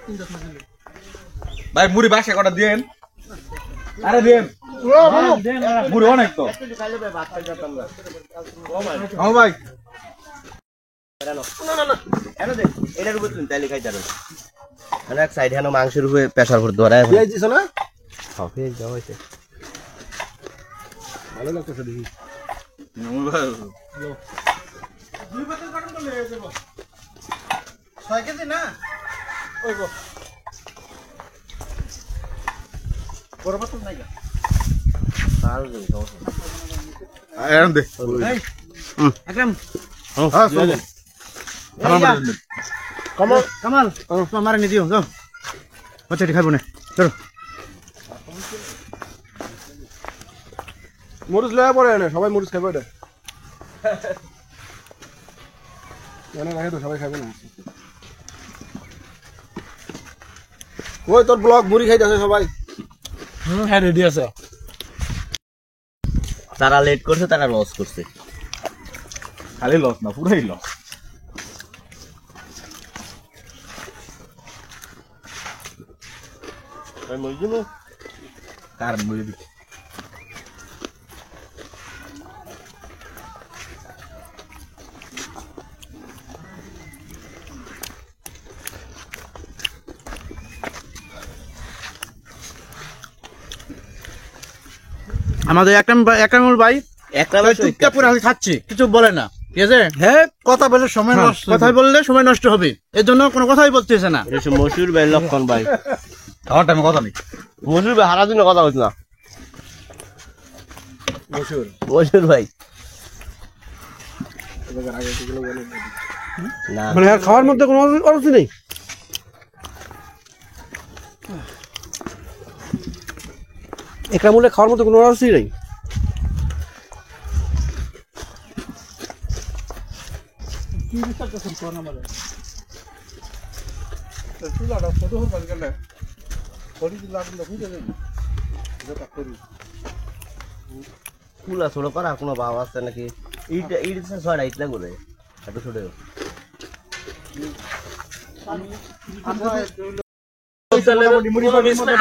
3 দিন ভাই মুড়ি বাসা কটা দেন আরে দেন মুড়ি অনেক তো খাইলে ভাই ভাত খাই যেতাম না ও ভাই না এনো দে এটার উপর তুমি তাইলে খাইতে পারো মানে এক সাইড হেনো মাংসের উপরে প্রেসার করে ধরায় পেঁয়াজ দিছ না হবে যাও হইছে ভালো লাগতেছে দেখি দুই পাতের কাটন তো লয়ে যাব 6 কেজি না ওই গো বড় পাতল নাই গা পাল দে আরে দে আকরাম হ্যাঁ চলো কামাল তোমার মারে নি দিও যাও আচ্ছা ঠিক খাইবো না চলো মরিচ লয়া পড়ে না সবাই মরিচ খাবে এটা জানা রাখে তো সবাই খাবে না ওই তোর ব্লগ মুড়ি খাইতেছে সবাই হ্যাঁ রেডি আছে তারা লেট করছে তারা লস করছে খালি লস না পুরাই লস আমি মইজুনো কারণ বুঝে দি আমাদের একরামুল ভাই একটা বেশ চুপচাপ করে খাচ্ছে কিছু বলে না ঠিক আছে হ্যাঁ কথা বলে সময় নষ্ট কথা বললে সময় নষ্ট হবে এর জন্য কোনো কথাই বলতেছে না এটা মশুর ভাই লক্ষণ ভাই খাওয়ার টাইমে কথা নেই মশুর ভাই হারা দিন কথা হচ্ছে না মশুর ভাই না মানে আর খাওয়ার মধ্যে কোনো অরুচি নেই একরামুলে খাওয়ার মধ্যে কোনো অরুচি নেই ফুলা ছোট করা কোনো ভাব আছে নাকি এইটা এইটা ছয়টা ইটলা করে এত ছোট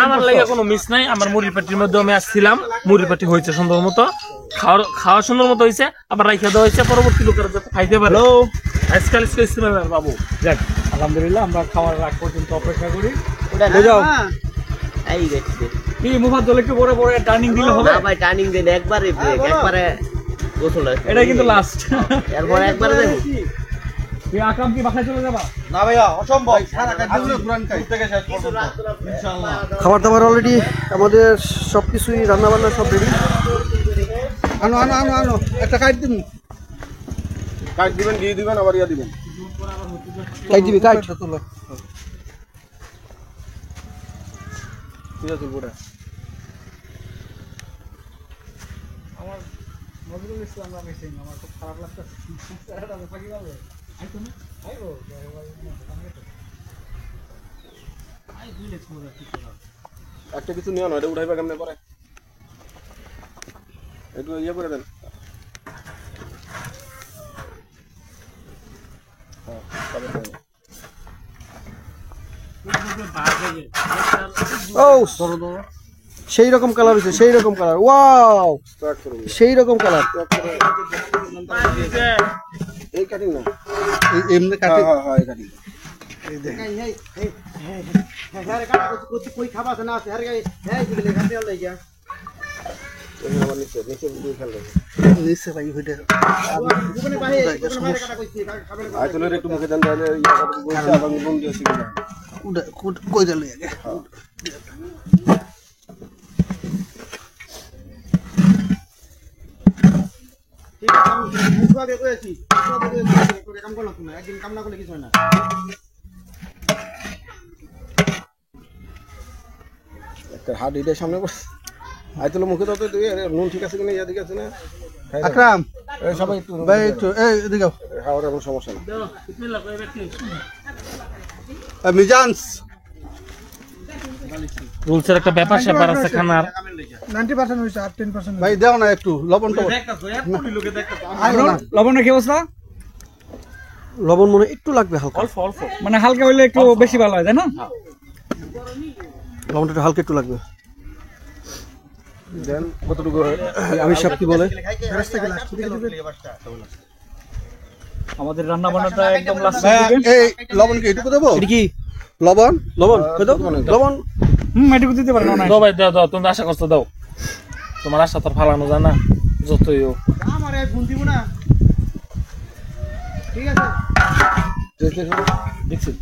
আমার লাগে কোনো মিস নাই আমার মুড়ির পাটির মধ্যে আমি আসছিলাম মুড়ির পাটি হয়েছে সুন্দর মতো খাওয়া সুন্দর মতো হয়েছে আবার রাইখা দেওয়া হয়েছে পরবর্তী লোকেরা যাতে খাইতে পারে আজকাল বাবু যাক আলহামদুলিল্লাহ আমরা খাওয়ার আগ পর্যন্ত অপেক্ষা করি ওটা যাও এই গেছে কি মুফাজ্জল একটু বড় বড় টার্নিং দিলে হবে না ভাই টার্নিং দেন একবারে ব্রেক একবারে গোসল এটা কিন্তু লাস্ট এরপর একবারে দেব তুই আকরাম কি বাসায় চলে যাবা না ভাইয়া অসম্ভব সারা কাজ পুরান খাই থেকে শেষ পর্যন্ত ইনশাআল্লাহ খাবার দাবার অলরেডি আমাদের সবকিছুই রান্না বান্না সব রেডি আনো আনো আনো আনো একটা কাট দিন কাট দিবেন দিয়ে দিবেন আবার ইয়া দিবেন কাট দিবি কাট তোলো ঠিক আছে পুরা নজরুল ইসলাম আমি সিং আমার খুব খারাপ লাগতেছে এটা ফাঁকি গেল আইতো না আইবো একটা কিছু নিও না এটা উঠাইবা কেমনে পরে একটু ইয়ে করে দেন ও সেই রকম কালার হয়েছে, সেই রকম কালার, ওয়াও সেই রকম কালার। এই কাটিং না, এমনি কাটিং। হ্যাঁ এই কাটিং। এই দেখ হ্যাঁ কাটা কই খাবা আছে না আছে আরে এই দিলে কাটে আলাই গিয়া আমার নিচে দিয়ে খেলে নিচে ভাই হইতে ওখানে বাইরে কাটা কইছি খাবে আই তোলে একটু মুখে দেন তাহলে ইয়া কথা বলছি আমি বল দিয়েছি কিনা কই দিলে আগে ঠিক আছে আমি মুখে কইছি করে কাম করলাম তুমি একদিন কাম না করলে কিছু হয় না। একটা হাত এটার সামনে বসে আই তোলে মুখে দাও তো নুন ঠিক আছে কিনা ইয়া ঠিক আছে না আকরাম এই সবাই একটু ভাই একটু এই এদিকে খাওয়ার কোনো সমস্যা না। বিসমিল্লাহ কই ব্যক্তি মিজানস রুলসের একটা ব্যাপার স্যাপার আছে খানার। 90% হইছে আর 10% ভাই দাও না একটু লবণ তো লবণ কি অবস্থা? লবণ মনে একটু লাগবে হালকা, অল্প অল্প মানে হালকা হইলে একটু বেশি ভালো হয়, তাই না? লবণটা একটু হালকা একটু লাগবে। দেন কতটুকু আমি সব কি বলে আমাদের রান্না বান্নাটা একদম লাস্ট এই লবণ কি এটুকু দেবো? এটা কি লবণ লবণ কই দাও লবণ। এটুকু দিতে পারেন না? দাও ভাই দাও দাও, তুমি আশা করছো দাও, তোমার আশা তো আর ফালানো যায় না যতই হোক। আমার এক ফোন দিব না ঠিক আছে দেখছি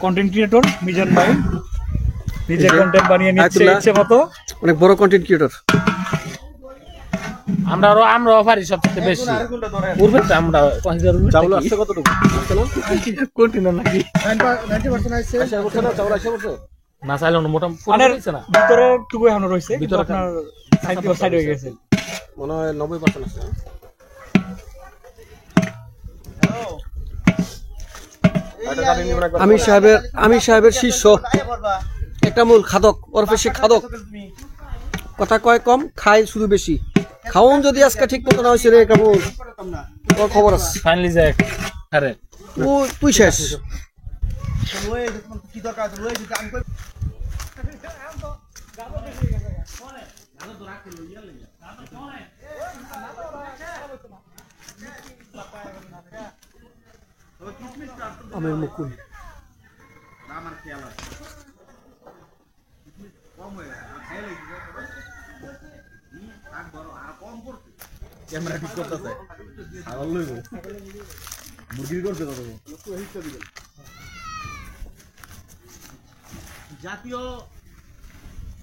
কন্টেন্ট ক্রিয়েটর মিজান ভাই নিজে কন্টেন্ট বানিয়ে নিচ্ছে ইচ্ছে মতো। অনেক বড় কন্টেন্ট ক্রিয়েটর। আমরাও পারি সবচেয়ে বেশি উঠবে তো আমরা চাউল আসছে কতটুকু কন্টিনিউ নাকি 90% আইছে চাউল আসছে বলছো না চাইলে মোটামুটি মানে হচ্ছে না ভিতরে টুকু এখনো রয়েছে, ভিতরে আপনার সাইড হয়ে গেছে। মনে হয় 90% আছে। আমি সাহেবের শিষ্য, একটা মূল খাদক ওরফে সে খাদক, কথা কয় কম খায় শুধু বেশি। খাওন যদি আজকে ঠিক মতো না হয়েছে রে কামুল, তোর খবর আছে। ফাইনালি যাক আরে তুই শেষ। কি দরকার লয়ে দিতে আমি আমের মুকুল আমার খেয়াল আছে কম হয়ে খেয়াল আর বড় আর কম করতে ক্যামেরা ঠিক করতেছে আর লইব মুরগি করতে কত জাতীয়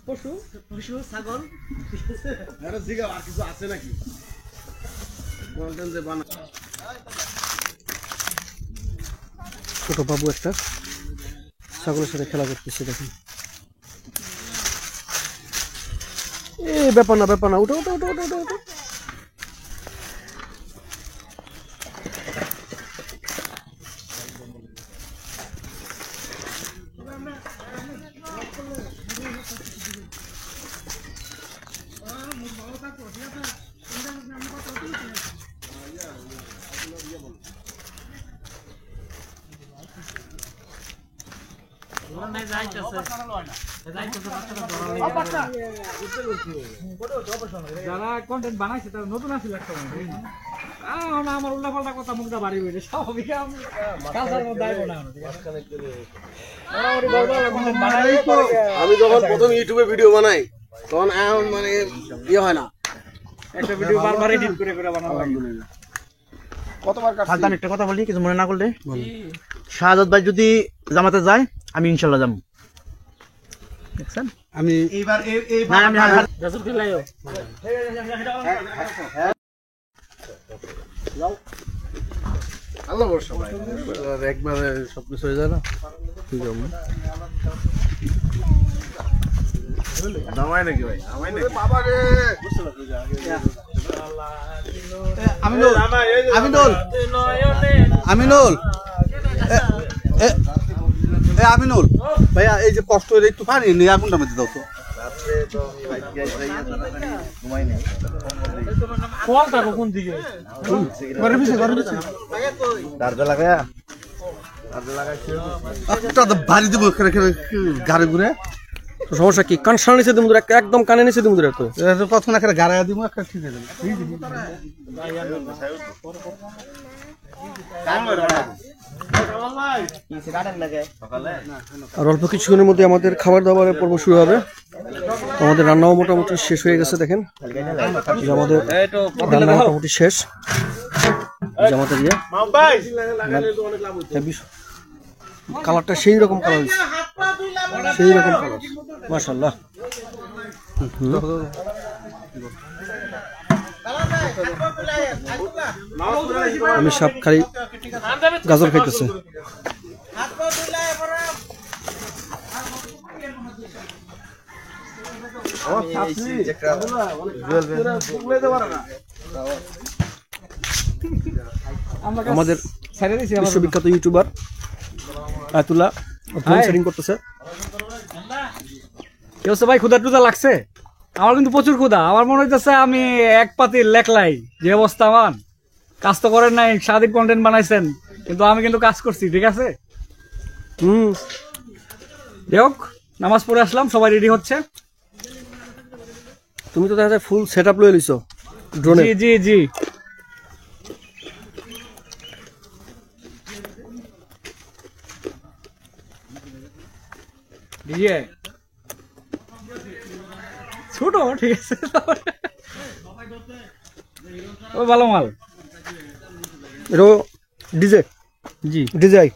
পশু পশু ছাগল আরে জিগা আর কিছু আছে নাকি বলতেন যে বানা ছোট বাবু একটা ছাগলের সাথে খেলা করতেছে, দেখুন। এ ব্যাপার না উঠো উঠো উঠো উঠো উঠো। যারা কন্টেন্ট বানাইছে তারা নতুন আসলে একটা আমার উল্টা পাল্টা কথা মুখটা বাড়ি হইলে স্বাভাবিক আমি যখন প্রথম ইউটিউবে ভিডিও বানাই তখন এখন মানে ইয়ে হয় না, একটা ভিডিও বারবার এডিট করে করে বানানো লাগে। কতবার ফালতান একটা কথা বলি, কিছু মনে না করলে। শাহাদাত ভাই যদি জামাতে যায় আমি ইনশাল্লাহ যাবো, দেখছেন? আমি এইবার না আমি গাজর খেলাইও আল্লাহ বর্ষা ভাই একবারে সবকিছু হয়ে যায় না। দামাই নাকি ভাই আমাই নাকি বাবা রে আমিনুল আমিনুল আমিনুল এ আমিনুল ভাইয়া এই যে কষ্ট হয়ে একটু পানি নিয়ে আগুনটা মেতে দাও তো। ফল থাকো কোন দিকে বাড়ি দেবো গাড়ি ঘুরে সমস্যা কি কান সামনে নিচে দিমুদুর একদম কানে নিচে দিমুদুর তো কতক্ষণ একটা গাড়ি দিব একটা ঠিক আছে আর অল্প কিছুক্ষণের মধ্যে আমাদের খাবার দাবারের পর্ব শুরু হবে। আমাদের রান্নাও মোটামুটি শেষ হয়ে গেছে। দেখেন আমাদের রান্না মোটামুটি শেষ। আমাদের কালারটা সেই রকম কালার, সেই রকম কালার, মাশাআল্লাহ। আমি সব খালি গাজর খাইতেছে। আমাদের বিশ্ববিখ্যাত ইউটিউবার আয়াতুল্লাহ সেটিং করতেছে। কেউ ভাই ক্ষুদা টুদা লাগছে? আমার কিন্তু প্রচুর ক্ষুদা। আমার মনে হইতেছে আমি এক পাতির লেখলাই, যে অবস্থা আমার। কাজ তো করেন নাই, সারাদিন কন্টেন্ট বানাইছেন, কিন্তু আমি কিন্তু কাজ করছি, ঠিক আছে? যাই হোক, নামাজ পড়ে আসলাম, সবাই রেডি হচ্ছে। তুমি তো দেখা যায় ফুল সেট আপ লয়ে লিছো ড্রোনে। জি জি জি। ছোট, ঠিক আছে, ও ভালো মাল। এটা ডিজে, জি ডিজাই।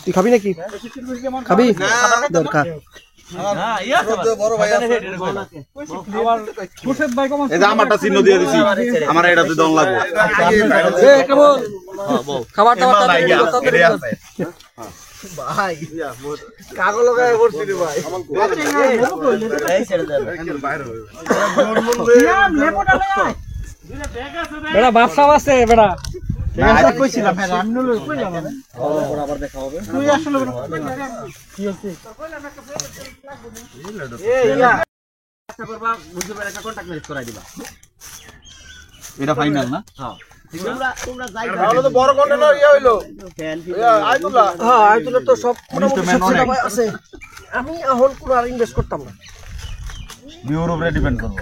তুই খাবি নাকি? খাবি? দরকার আমারটা চিহ্ন দিয়ে দিছি, আমার এটা তো দম লাগবে। খাবার দাবার ভাই কাগজ লাগায় পড়ছি রে ভাই। বেড়া বাপসা আছে বেড়া। কইছিলাম হ্যাঁ রান্না লই কইলাম আবার দেখা হবে। তুই আসলে কি হচ্ছে চেষ্টা করবা বুঝতে পারে একটা কন্টাক্ট মেসেজ করাই দিবা। এটা ফাইনাল না? হ্যাঁ তোমরা যাই তাহলে তো বড় কন্টেনার হইলো আয়াতুল্লাহ। হ্যাঁ আয়াতুল্লাহ তো সব আছে। আমি এখন পুরো আর ইনভেস্ট করতাম না, ভিউর উপরে ডিপেন্ড করব।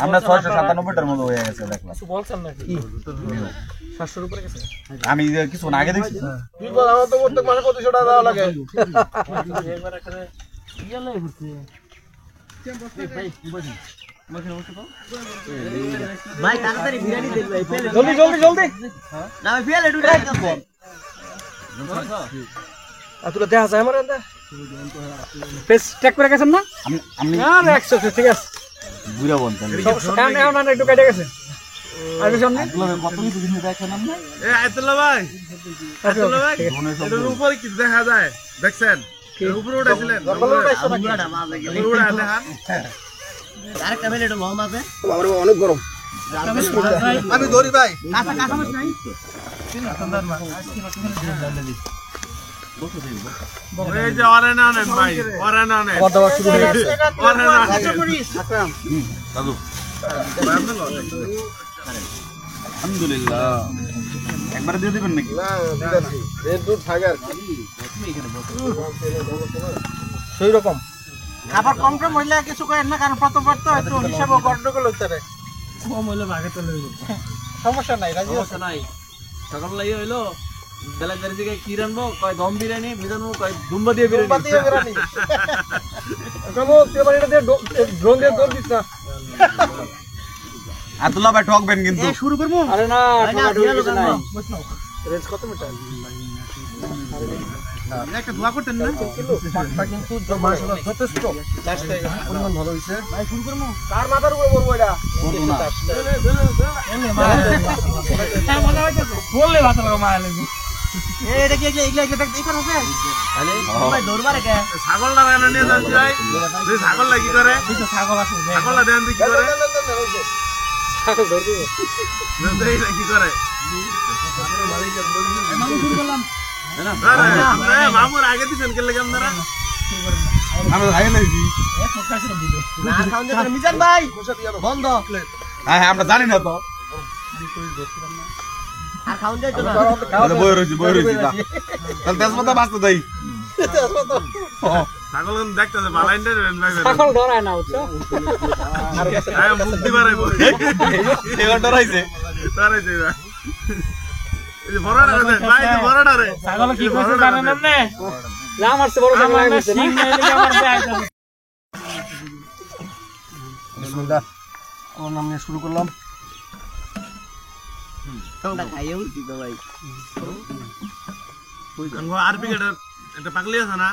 আমরা 697 টার মতো হয়ে গেছে দেখলাম। কিছু বলছেন নাকি? 700 উপরে গেছে। আমি কিছু আগে দেখছি কি বল, আমার তো প্রত্যেক মাসে 2500 টাকা দেওয়া লাগে। একবার এখানে ইয়ালে ঘুরতে ভাই তাড়াতাড়ি বিরিয়ানি দেন ভাই, ফেলে জলদি জলদি জলদি। না আমি ফেলে ঢুকে রাখতাম। আয়াতুল্লাহ দেখা যায় আমার এন্ডা ফেস ট্যাগ করে গেছেন না? আমি আর 100 ঠিক আছে। বুড়া বলতাম কারণ এখন না একটু কেটে গেছে। আর সামনে কত কিছু জিনিস দেখেন আপনি। এ আয়াতুল্লাহ ভাই, আয়াতুল্লাহ ভাই, এর উপরে কি দেখা যায় দেখছেন? এর উপরে উঠাইছিলেন? উপরে উঠাইলে হ্যাঁ। আরেকটা ফেলে এটা লম আছে। অনেক গরম। আমি ধরি ভাই। কাঁচা কাঁচা মাছ নাই? এই যে অরেনা নেন ভাই, অরেনা নেন। খাবার দাবার শুরু হয়ে গেছে। অরেনা নেন। দাদু আলহামদুলিল্লাহ একবার দিয়ে দিবেন নাকি? সেই রকম খাবার কম কম হইলে কিছু করেন না, কারণ প্রথমবার তো একটু হিসাব গন্ডগোল হইতে পারে। কম হইলে ভাগে চলে যাবে। সমস্যা নাই, রাজি সমস্যা নাই। সকালবেলা হইলো বেলাদারি থেকে কি রানবো, কয় দম বিরিয়ানি ভিজানো, কয় দুম্বা দিয়ে বিরিয়ানি। ড্রোন দিয়ে দৌড় দিস না। আব্দুল্লাহ ভাই ঠকবেন কিন্তু। শুরু করবো। আরে না রেঞ্জ কত মিটার? একটা ধোয়া করতেন না কিন্তু মাশাআল্লাহ যথেষ্ট পরিমাণ ভালো হয়েছে। ভাই শুরু করবো। কার মাথার উপরে বলবো এটা? বললে ভাত লাগা মায়া লাগবে। এটা কি এগুলা এই করো তাহলে ভাই দৌড়বারে কে ছাগল না এনে নিয়ে যাচ্ছি ভাই এই ছাগল লাগি করে ছাগল আছে ছাগল না দেন কি করে ছাগল ধরবো এই লাগি করে মামু শুরু করলাম আরে মামুর আগে দিছেন কে লাগে আপনারা আমি আগে নাইছি না খাওন দে মিজান ভাই বন্ধ হ্যাঁ আমরা জানি না তো আর খাওন দে তো না বই রইছি তাহলে তেজপাতা বাঁচতে দেই ছাগল দেখতেছে বালাইন্ডে ভাই ছাগল ধরায় না বুঝছো আয় মুক্তি বাড়াইবো এবার ডরাইছে তারাইছে এই যে বড়টা রে ভাই এই বড়টা রে ছাগল কি কইছে জানেন আপনি না মারছে বড় ছাগল আমার মারছে সিং নাই লেগে আমার আইছে বিসমিল্লাহ আমার নাম নিয়ে শুরু করলাম তোমরা খাইও দিতে ভাই আরপি এটা পাগলি আছে না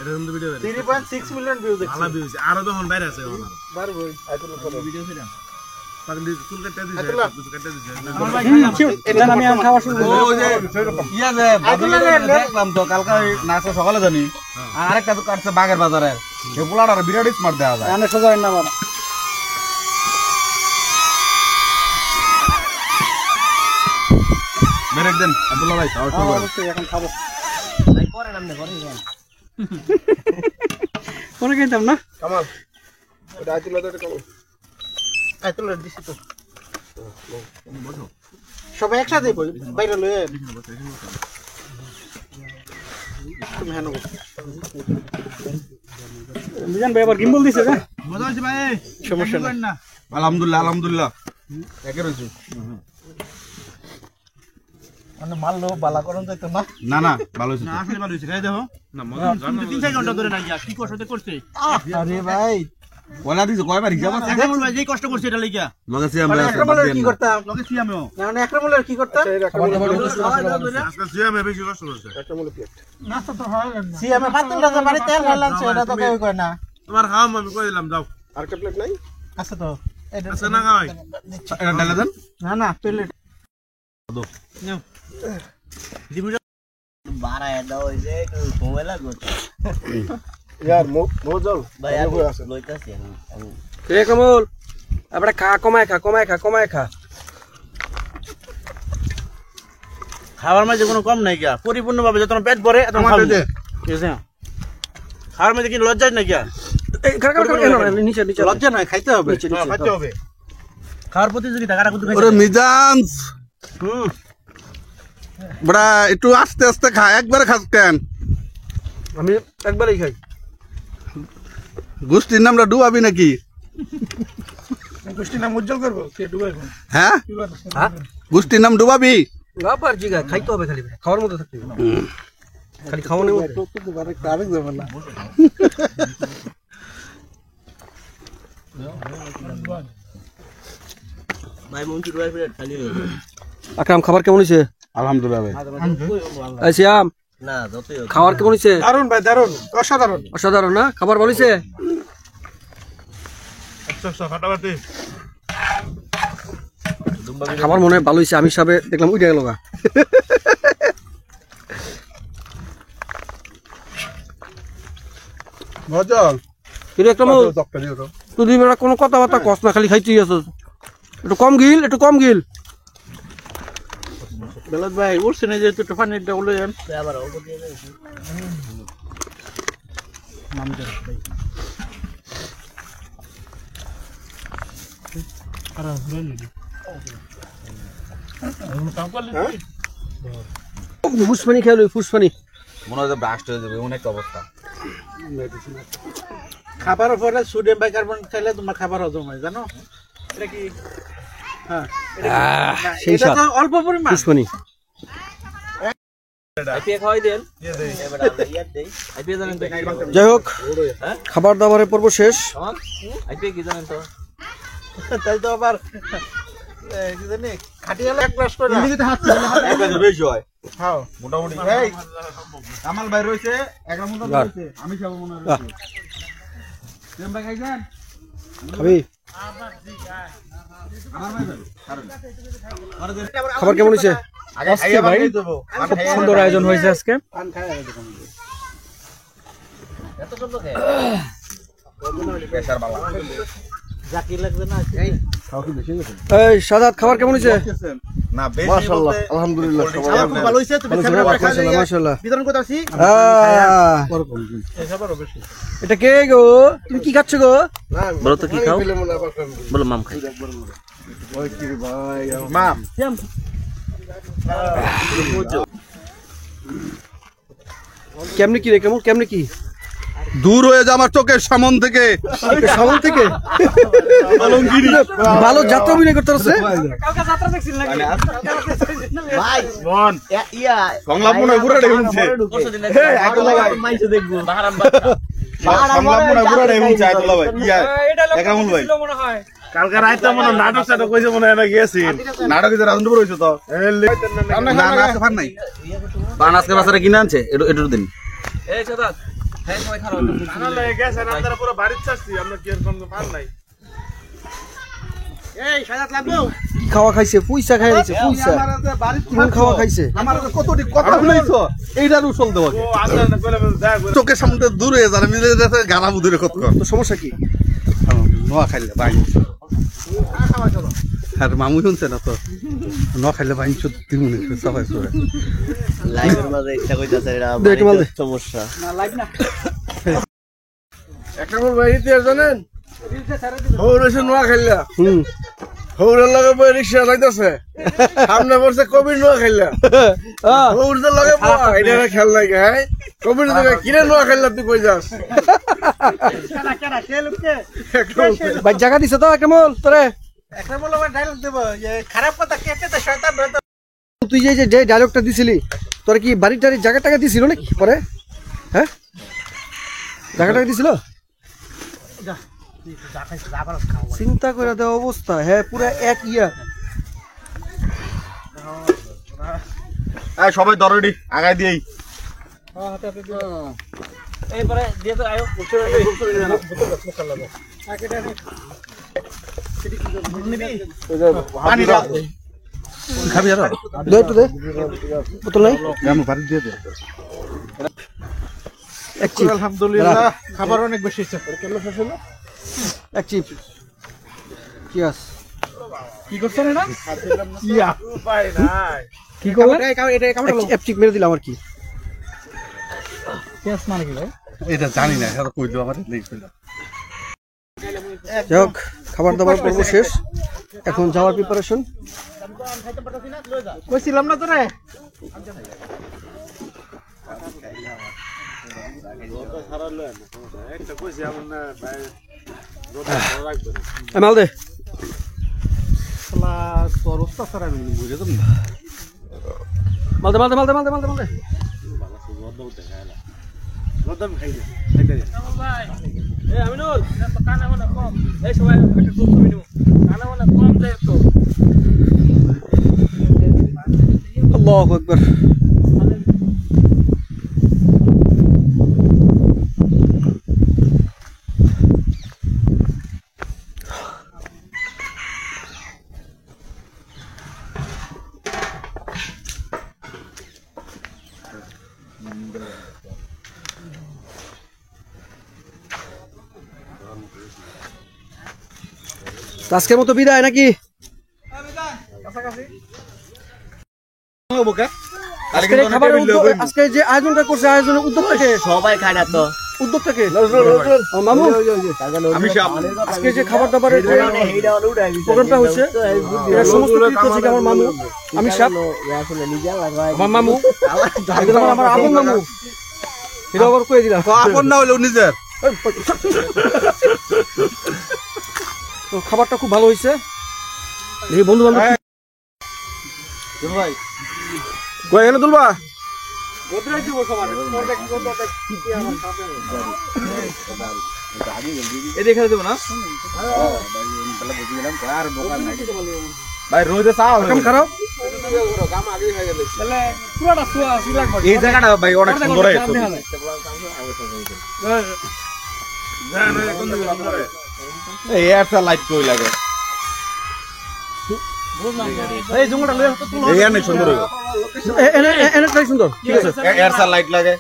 এটা কিন্তু ভিডিও 3.6 মিলিয়ন ভিউ দেখছি ভালো ভিউজ আরো যখন বাইরে আছে ওনার বার ভাই আইতুল্লাহ ফটো ভিডিও ছিল পাগলি চুল কেটে দিছে চুল কেটে দিছে এটা আমি খাওয়া শুরু করব ও যে ইয়া যে দেখলাম তো কালকে নাচা সকালে জানি আরেকটা তো কাটছে বাগের বাজারে সে পোলাটার বিরাট স্মার্ট দেওয়া যায় আনে সোজা না আমার মেরে একদিন আব্দুল্লাহ ভাই খাওয়া শুরু করেন। এখন খাবো ভাই পরে নামনে পরে যান কোন কিনতাম না কামাল ওটা আইতুল্লাহ তো কামাল আইতুল্লাহ দিছি তো সবাই একসাথে বাইরে লয়ে তুমি হেন মিজান ভাই আবার গিম্বল দিছে না মজা হয়েছে ভাই সমস্যা না আলহামদুলিল্লাহ আলহামদুলিল্লাহ একে রয়েছে মানে মারলো বালা করন যাইতো না না না ভালো হয়েছে তো। আসলে ভালো হইছে গাই দেখো না মজা জানো 3-4 ঘন্টা ধরে না গিয়া কি কষ্ট করছে আরে ভাই কয়লা দিছে কয়বার হিসাব আছে একদম ভাই যেই কষ্ট করছে এটা লাগিয়া লগাছি আমরা মানে একরামলের কি করতাম লগেছি আমিও না মানে একরামলের কি করতাম আজকে সিএম বেশি কষ্ট করছে নাস্তা তো হয় না সিএমএ পাতল রাজা বাড়ি তেল ঢাললাম সেটা তো কেউ কয় না তোমার খাওয়া আমি কই দিলাম যাও আরেকটা প্লেট নাই আছে তো আছে না খাওয়াই এটা ঢেলে দেন না না প্লেট বাড়ায় দাও ওই যে সময় লাগবে यार मोजल ভাই আমি লইতাছি আমি রে কমল আমরা খা কমায় খা খাবার মাঝে কোনো কম নাই গিয়া পরিপূর্ণ ভাবে যত পেট ভরে এত খাবো ঠিক আছে খাবার মাঝে কি লজ্জা নাই গিয়া এই নিচে লজ্জা নয় খাইতে হবে খাইতে হবে খাওয়ার প্রতিযোগিতা কারা কত ওরে মিজান বড়া একটু আস্তে আস্তে খা একবারে খাস কেন আমি একবারই খাই গোষ্ঠীর নামটা ডুবাবি নাকি গোষ্ঠী নাম উজ্জ্বল করবো কে ডুবাইবো হ্যাঁ হ্যাঁ গোষ্ঠীর নাম ডুবাবি গাপার জিগা খাইতে হবে খালি খাওয়ার মতো থাকতে হবে খালি খাওয়ানোর মতো তো আরেক যাবে না ভাই মন্ত্রী রয় প্লেট খালি হয়ে গেল। আকরাম খাবার কেমন হয়েছে আলহামদুলিল্লাহ ভাই এই শ্যাম না যতই হোক। খাবার কেমন হয়েছে দারুন ভাই দারুন অসাধারণ অসাধারণ না খাবার ভালো হয়েছে ফাটাফাটি খাবার মনে হয় ভালো হয়েছে আমি হিসাবে দেখলাম উঠে গেল গা মজল কিন্তু একটা ডক্টর দিও তো তুই দুই বেলা কোনো কথাবার্তা কস না খালি খাইতেই আছো একটু কম গিল বেলাত ভাই উঠছে না যে একটু পানিটা উলে যান আবার অল্প দিয়ে দেন। ফুসপানি খেয়ে লই ফুসপানি মনে হয় ব্রাস্ট হয়ে যাবে অনেক অবস্থা খাবার পরে সোডিয়াম বাইকার্বন খাইলে তোমার খাবার হজম হয় জানো এটা কি হ্যাঁ সেই এটা স্বাদ তো অল্প পরিমাণ ফুসপানি আইপিএ খাওয়াই দেন এবার আমরা ইয়ার দেই আইপিএ জানেন তো যাই হোক খাবার দাবারের পর্ব শেষ আইপিএ কি জানেন তো তাই তো আবার কি জানি খাটিয়ালে এক গ্লাস করে এক হাজার বেশি হয় খাও মোটামুটি এই কামাল ভাই রয়েছে একটা মতো রয়েছে আমি খাবো মনে হয় প্রেম ভাই খাইছেন খাবি আমার ভাই খাবার কেমন হয়েছে আজকে ভাই খুব সুন্দর আয়োজন হয়েছে আজকে। এই সাদাত খাবার কেমন হয়েছে? না বেশি মাশাআল্লাহ আলহামদুলিল্লাহ আমার খুব ভালো হয়েছে। তুমি মাশাআল্লাহ মাশাআল্লাহ। বিতরণ করতে আসি। এটা কে গো? তুমি কি খাচ্ছ গো? বলো তো কি খাও? বলো মাম খাই। মাম কেমনে কি রে? কেমন কেমনে কি? দূর হয়ে যা আমার চোখের সামন থেকে। সামন থেকে ভালো যাত্রা অভিনয় করতে পারছে। ভাই মন ইয়া সংলাপ মনে হয় পুরাটাই শুনছে মাইছে দেখবো সংলাপ মনে হয় পুরাটাই শুনছে আয়তুল্লাহ ভাই ইয়া একরামুল ভাই কালকে রাইতে মনে হয় নাটক সাটক কইছে মনে হয় না গেছেন। নাটক যে রাজনপুর হইছে তো না না আজকে ফান নাই পান আজকে বাজারে কিনে আনছে এটুর দিন এই সাদাত হ্যাঁ সবাই খারাপ না লাগে গেছেন আপনারা পুরো বাড়িতে চাচ্ছি আমরা কি এরকম পান নাই। এই সাজাত লাগবো। কি খাওয়া খাইছে? পুইসা খাই দিছে পুইসা। কোন খাওয়া খাইছে? আমার কতটি কথা শুনাইছো এইটার উসল দেবো ও আচ্ছা না কইলে দেখা চোখের সামনে দূর হয়ে যারা মিলে যাচ্ছে গানা বুধুরে কত তো সমস্যা কি? নোয়া খাইলে বাইন আর মামু শুনছে না তো নোয়া খাইলে বাইন সত্যি মনে হচ্ছে সবাই সবাই লাইভের মাঝে ইচ্ছা কইতাছে এটা দে একটু মাল দে। সমস্যা একরামুল ভাই ইতিহাস জানেন? হৌর এসে নোয়া খাইলা হুম হৌরের লগে বই রিক্সা যাইতাছে সামনে পড়ছে কবির নোয়া খাইলা হৌরদের লগে বই এটা খেল নাই হ্যাঁ কবির দিকে কিনে নোয়া খাইলা তুই কই যাস? ভাই জায়গা দিছে তো কেমন তোরে? একটা বলো ডায়লগ দেব যে খারাপ কথা কেটে তো শয়তান রত। তুই যে ডায়লগটা দিছিলি তোর কি বাড়ি টাড়ির জায়গা টাকা দিছিল নাকি পরে? হ্যাঁ জায়গা টাকা দিছিল? চিন্তা করে দেওয়া অবস্থা। হ্যাঁ পুরা এক ইয়া। সবাই দরডি আগাই দিয়েই এইবারে দিয়ে তো আয়ো পানি দাও খাবি আর দে একটু দে বোতল নাই? আমি বাড়ি দিয়ে দে এক চিপ আলহামদুলিল্লাহ খাবার অনেক বেশি হয়েছে। এক চিপ কি আস কি করছেন এটা? উপায় নাই। কি করলেন? এটা কামড় এক চিপ মেরে দিলাম আর কি। পেঁয়াজ মানে কি ভাই? এটা জানি না এটা কইলো আমার লিখছিল যাই হোক খাবার দাবার পর্ব শেষ, এখন যাওয়ার প্রিপারেশন। কইছিলাম না তোরে মাল দে। মাল দে মাল দে মাল দে মাল দে মাল দে মাল দে। এই আমিনুল তো কানা মানে কম এই সবাই একটা গ্রুপ করে নিব কানা মানে কম দেয় তো আল্লাহু আকবার। আজকের মতো বিদায় নাকি? আজকে যে আয়োজনটা করছে আয়োজনের উদ্যোক্তাকে সবাই খায় না তো উদ্যোক্তাকে মামু আজকে যে খাবার দাবারের যে প্রোগ্রামটা হচ্ছে এর সমস্ত কৃত্য থেকে আমার মামু আমি সাহেব আমার মামু আমার আপন মামু এটা আবার কয়ে দিলাম আপন না হলেও নিজের। তো খাবারটা খুব ভালো হয়েছে। এই বন্ধু বান্ধব ভাই কই এনে তুলবা? এদিকে খেলে দেবো না? ভাই রোজে চাও খারাপ এই জায়গাটা ভাই অনেক সুন্দর হয়েছে এই একটা লাইট কই লাগে এই জঙ্গলটা লয়ে তো এই অনেক সুন্দর হইছে এটাই সুন্দর, ঠিক আছে। এর সার লাইট লাগে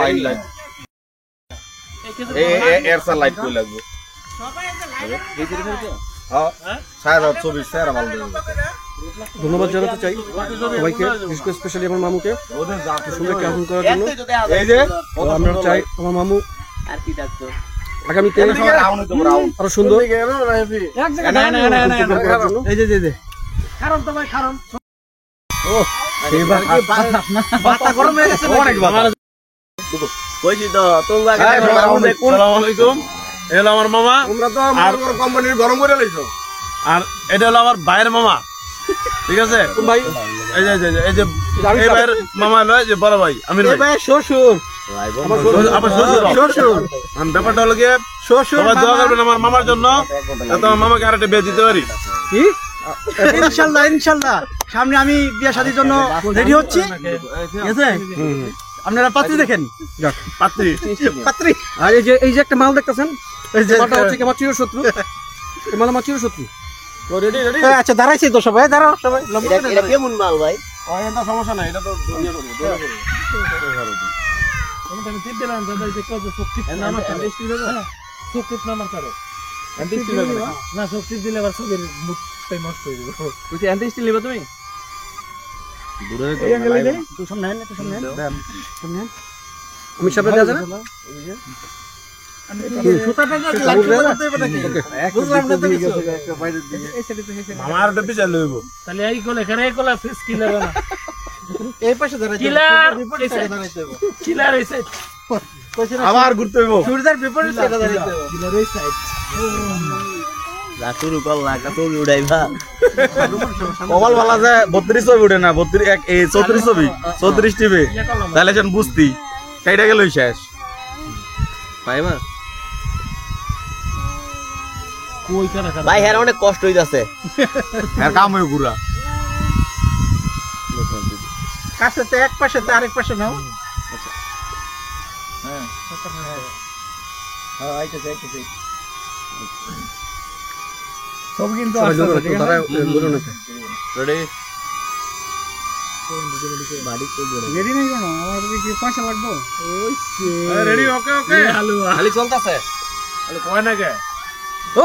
লাইট লাইট এর সার লাইট কই লাগবে হ্যাঁ 24 স্যার আমার ধন্যবাদ জানাতে চাই সবাইকে, বিশেষ করে স্পেশালি আমার মামুকে সুন্দর একটা আয়োজন করার জন্য। এই যে আমরা চাই আমার মামু আগামীতে আরো সুন্দর এই যে কইছি তো তোমরা আমার মামা কোম্পানির গরম করে লইছো আর এটা হলো আমার ভাইয়ের মামা, ঠিক আছে ভাই, এই যে এই ভাইয়ের মামা লয় যে বড় ভাই আমির ভাই শ্বশুর আমার শ্বশুর ব্যাপারটা হলো গিয়ে সবাই দোয়া করবেন আমার মামার জন্য, তোমার মামাকে আর একটা বিয়ে দিতে পারি। কি ইনশাল্লাহ সামনে আমি বিয়ে শাদীর জন্য রেডি হচ্ছি, ঠিক আছে? আপনারা পাত্রী দেখেন, পাত্রী আর এই যে একটা মাল দেখতেছেন, মালটা হচ্ছে আমার চিরশত্রু, এই মাল আমার চিরশত্রু। আচ্ছা দাঁড়াইছি তো সবাই, দাঁড়াও সবাই। এটা কেমন মাল ভাই? সমস্যা নাই, এটা তো আমি সামনে দেওয়া যায় না? আমার ওটা পিছাই লইব। তাহলে এই কোলে এখানে এই কোলে ফেস কিলার না এই পাশে দাঁড়াইতে কিলার দাঁড়াইতে হবে। কিলার এই সাইড আবার ঘুরতে হইব। সূর্যের বিপরীত সাইডে দাঁড়াইতে হবে। কিলার এই সাইড যা শুরু করলা কত উড়াইবা কপাল ভালো যে 32 ছবি উঠে না 34 ছবি 34 টিভি তাহলে যেন বুঝতি কাইটা গেল শেষ পাইবা কই কারা কারা ভাই হ্যাঁ অনেক কষ্ট হইতাছে আর কাম হয়ে ঘুরা কাছে তো এক পাশে তো আরেক পাশে নাও। সব কিন্তু রেডি রেডি নেই কেন, আমার কি পয়সা লাগবে? রেডি ওকে ওকে আলু খালি চলতেছে। কয় না কে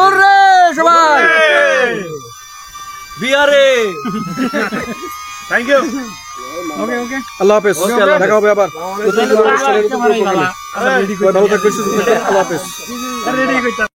ওরে সবাই বিয়ারে, থ্যাংক ইউ ওকে ওকে আল্লাহ হাফেজ, দেখা হবে আবার নতুন কোনো অনুষ্ঠানের উপর। ভালো থাকবেন, সুস্থ থাকবেন, আল্লাহ হাফেজ। রেডি কইতা